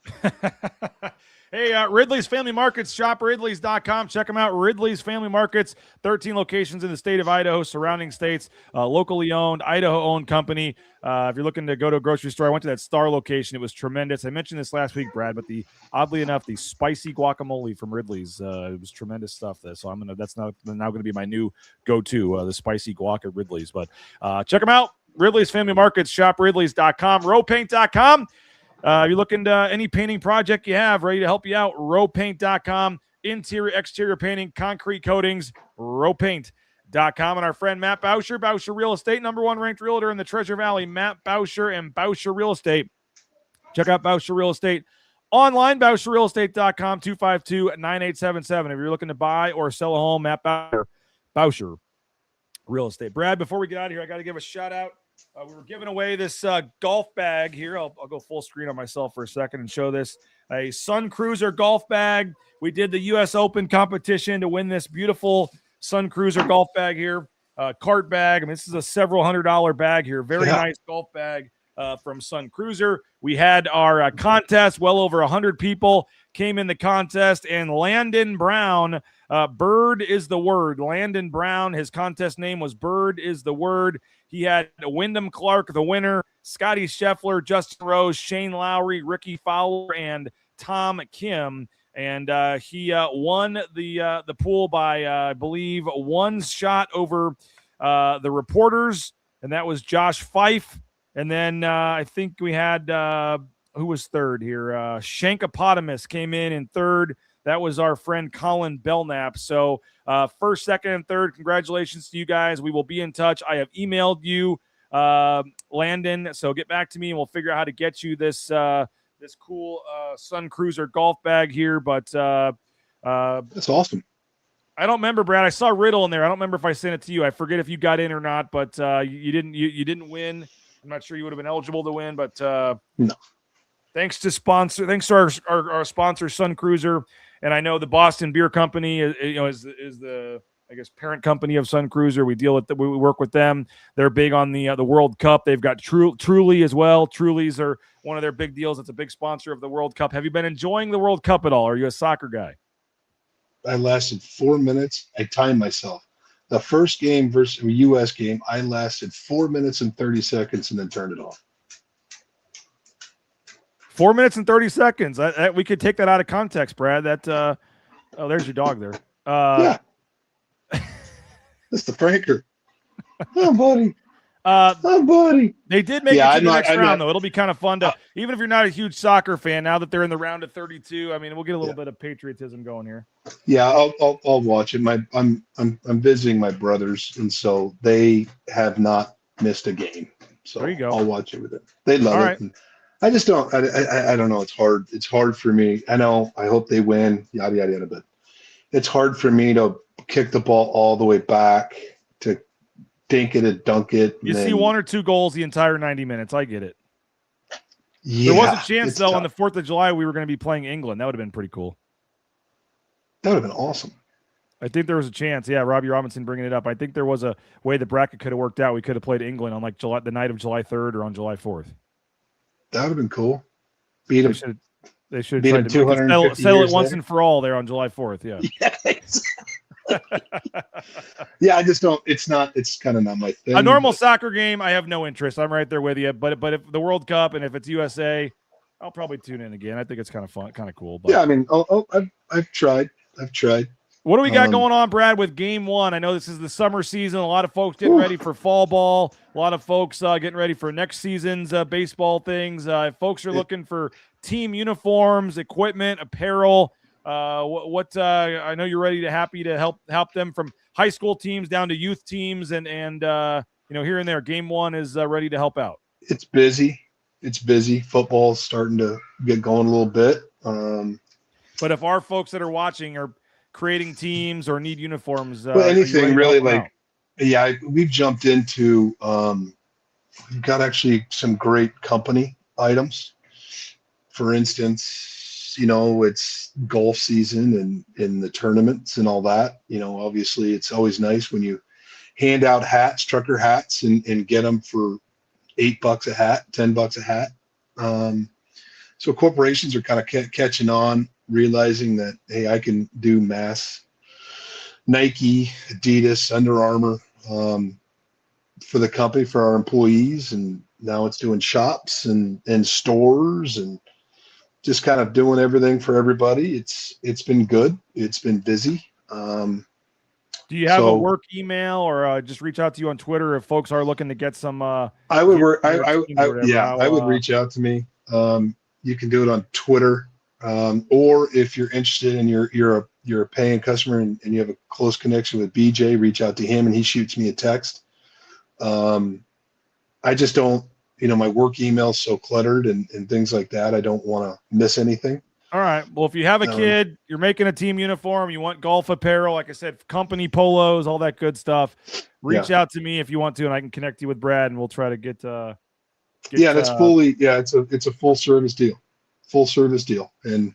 Hey, Ridley's Family Markets, shop ridleys.com. Check them out. Ridley's Family Markets, 13 locations in the state of Idaho, surrounding states, locally owned, Idaho-owned company. If you're looking to go to a grocery store, I went to that Star location. It was tremendous. I mentioned this last week, Brad, but oddly enough, the spicy guacamole from Ridley's, it was tremendous stuff there. So that's now going to be my new go-to, the spicy guac at Ridley's. But check them out. Ridley's Family Markets, shop ridleys.com, rowpaint.com. If you're looking to any painting project you have, ready to help you out, rowpaint.com. Interior, exterior painting, concrete coatings, rowpaint.com. And our friend Matt Bauscher, Bauscher Real Estate, #1 ranked realtor in the Treasure Valley, Matt Bauscher and Bauscher Real Estate. Check out Bauscher Real Estate online, bauscherrealestate.com, 252-9877. If you're looking to buy or sell a home, Matt Bauscher Real Estate. Brad, before we get out of here, I got to give a shout out. We were giving away this golf bag here. I'll go full screen on myself for a second and show this. A Sun Cruiser golf bag. We did the U.S. Open competition to win this beautiful Sun Cruiser golf bag here. Cart bag. I mean, this is a several $100 bag here. Very nice golf bag from Sun Cruiser. We had our contest. Well over 100 people came in the contest. And Landon Brown, Bird is the word. Landon Brown, his contest name was Bird is the word. He had Wyndham Clark, the winner, Scotty Scheffler, Justin Rose, Shane Lowry, Ricky Fowler, and Tom Kim. And he won the pool by, I believe, one shot over the reporters, and that was Josh Fife. And then I think we had, who was third here? Shankopotamus came in third. That was our friend Colin Belknap. So first, second, and third, congratulations to you guys. We will be in touch. I have emailed you, Landon, so get back to me, and we'll figure out how to get you this this cool Sun Cruiser golf bag here. But that's awesome. I don't remember, Brad. I saw Riddle in there. I don't remember if I sent it to you. I forget if you got in or not, but you didn't. You didn't win. I'm not sure you would have been eligible to win, but no. Thanks to our sponsor, Sun Cruiser. And I know the Boston Beer Company is the I guess parent company of Sun Cruiser. We work with them. They're big on the World Cup. They've got Truly as well. Trulies are one of their big deals. It's a big sponsor of the World Cup. Have you been enjoying the World Cup at all? Are you a soccer guy? I lasted 4 minutes. I timed myself. The first game versus a U.S. game, I lasted 4 minutes and 30 seconds and then turned it off. 4 minutes and 30 seconds. We could take that out of context, Brad. That there's your dog there. Yeah. That's the Franker. Oh, buddy. Buddy. They did make it to the next round, though. It'll be kind of fun to, even if you're not a huge soccer fan, now that they're in the round of 32. I mean, we'll get a little bit of patriotism going here. Yeah, I'll watch it. I'm visiting my brothers, and so they have not missed a game. So there you go. I'll watch it with them. They love it. And I just don't. I don't know. It's hard. It's hard for me. I know. I hope they win. Yada yada yada. But it's hard for me to kick the ball all the way back to dink it and dunk it. You see 1 or 2 goals the entire 90 minutes. I get it. Yeah, there was a chance, though, on the 4th of July we were going to be playing England. That would have been pretty cool. That would have been awesome. I think there was a chance. Yeah, Robbie Robinson bringing it up. I think there was a way the bracket could have worked out. We could have played England on the night of July 3rd or on July 4th. That would have been cool. Beat them. They should have tried to settle it once and for all there on July 4th. Yeah. Yes. Yeah, I just don't. It's kind of not my thing. A normal soccer game, I have no interest. I'm right there with you. But if the World Cup and if it's USA, I'll probably tune in again. I think it's kind of fun, kind of cool. But. Yeah, I mean, I've tried. What do we got going on, Brad, with Game 1? I know this is the summer season. A lot of folks getting ready for fall ball. A lot of folks getting ready for next season's baseball things. Folks are looking for team uniforms, equipment, apparel. I know you're happy to help them from high school teams down to youth teams and here and there. Game 1 is ready to help out. It's busy. Football's starting to get going a little bit. But if our folks that are watching are creating teams or need uniforms, anything really we've jumped into. We've got actually some great company items. For instance, it's golf season and in the tournaments and all that. Obviously it's always nice when you hand out hats, trucker hats, and get them for $8 a hat, $10 a hat. So corporations are kind of catching on, realizing that, hey, I can do mass Nike, Adidas, Under Armour for the company, for our employees. And now it's doing shops and stores and just kind of doing everything for everybody. It's been good. It's been busy. Do you have a work email, or just reach out to you on Twitter if folks are looking to get some? I would reach out to me. You can do it on Twitter, or if you're interested and you're a paying customer and you have a close connection with BJ, reach out to him and he shoots me a text. I just don't, my work email is so cluttered and things like that. I don't want to miss anything. All right. Well, if you have a kid, you're making a team uniform, you want golf apparel, like I said, company polos, all that good stuff, reach out to me if you want to, and I can connect you with Brad, and we'll try to get that's fully, it's a full service deal. And,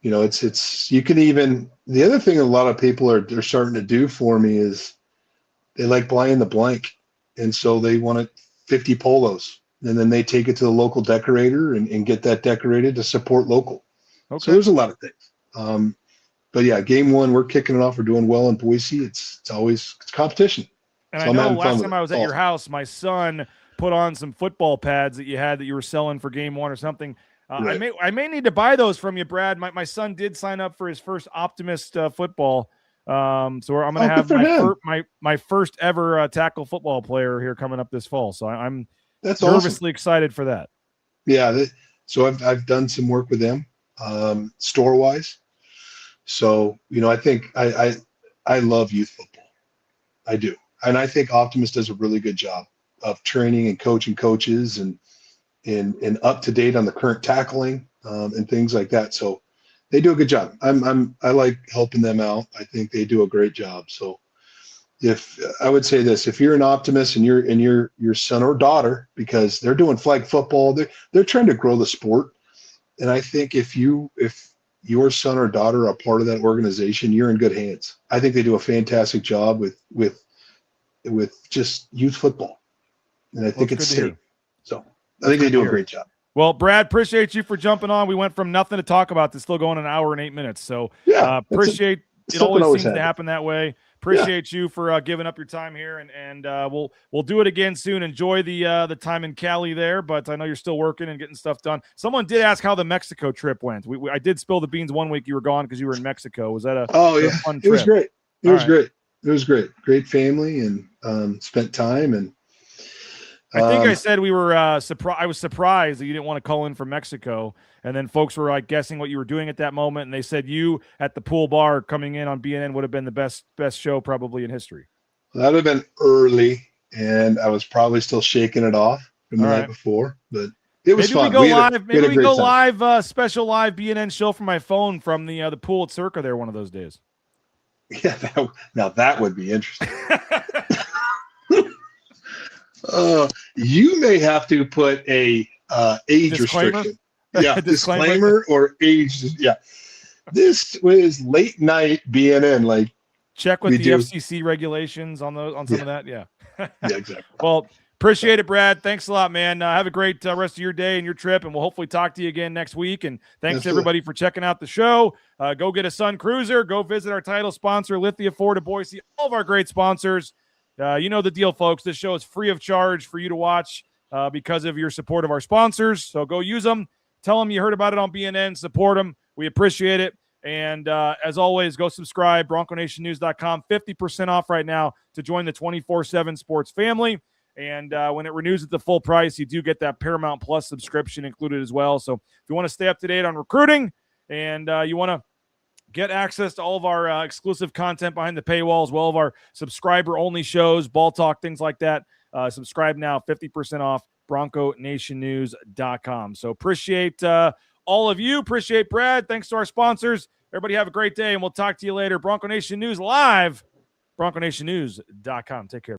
it's, you can even, the other thing a lot of people are starting to do for me is they like buying the blank. And so they want 50 polos, and then they take it to the local decorator and get that decorated to support local. Okay. So there's a lot of things. But yeah, game one, we're kicking it off. We're doing well in Boise. It's competition. And so I know last time I was at your house, my son put on some football pads that you were selling for game one or something. Right. I may need to buy those from you, Brad. My son did sign up for his first Optimist football. So I'm going to have my first ever tackle football player here coming up this fall. So I'm nervously excited for that. Yeah. So I've done some work with them, store wise. So, I think I love youth football. I do. And I think Optimist does a really good job of training and coaching coaches and up to date on the current tackling and things like that. So they do a good job. I like helping them out. I think they do a great job. So if I would say this, if you're an Optimist and your son or daughter, because they're doing flag football, they're trying to grow the sport. And I think if your son or daughter are part of that organization, you're in good hands. I think they do a fantastic job with just youth football. And I think it's safe. So I think they do a great job. Well, Brad, appreciate you for jumping on. We went from nothing to talk about to still going an hour and 8 minutes. So appreciate it. Always seems to happen that way. Appreciate you for giving up your time here, and we'll do it again soon. Enjoy the time in Cali there, but I know you're still working and getting stuff done. Someone did ask how the Mexico trip went. I did spill the beans one week you were gone because you were in Mexico. Was that a fun trip? It was great. It was great. Great family and spent time and. I think I said we were surprised. I was surprised that you didn't want to call in from Mexico, and then folks were guessing what you were doing at that moment, and they said you at the pool bar coming in on BNN would have been the best show probably in history. That would have been early, and I was probably still shaking it off from the night before, but it was fun. Maybe we go live, special live BNN show from my phone from the pool at Circa there one of those days. Yeah, now that would be interesting. You may have to put a age restriction. Yeah, disclaimer or age. Yeah, this was late night BNN. Check with the FCC regulations on some of that. Yeah. Yeah, exactly. Well, appreciate it, Brad. Thanks a lot, man. Have a great rest of your day and your trip, and we'll hopefully talk to you again next week. And thanks to everybody for checking out the show. Go get a Sun Cruiser. Go visit our title sponsor, Lithia Ford of Boise. All of our great sponsors. You know the deal, folks. This show is free of charge for you to watch because of your support of our sponsors. So go use them. Tell them you heard about it on BNN. Support them. We appreciate it. And as always, go subscribe, BroncoNationNews.com. 50% off right now to join the 24/7 sports family. And when it renews at the full price, you do get that Paramount Plus subscription included as well. So if you want to stay up to date on recruiting and you want to get access to all of our exclusive content behind the paywall, as well as our subscriber-only shows, ball talk, things like that. Subscribe now, 50% off, BroncoNationNews.com. So appreciate all of you. Appreciate Brad. Thanks to our sponsors. Everybody have a great day, and we'll talk to you later. Bronco Nation News live, BroncoNationNews.com. Take care.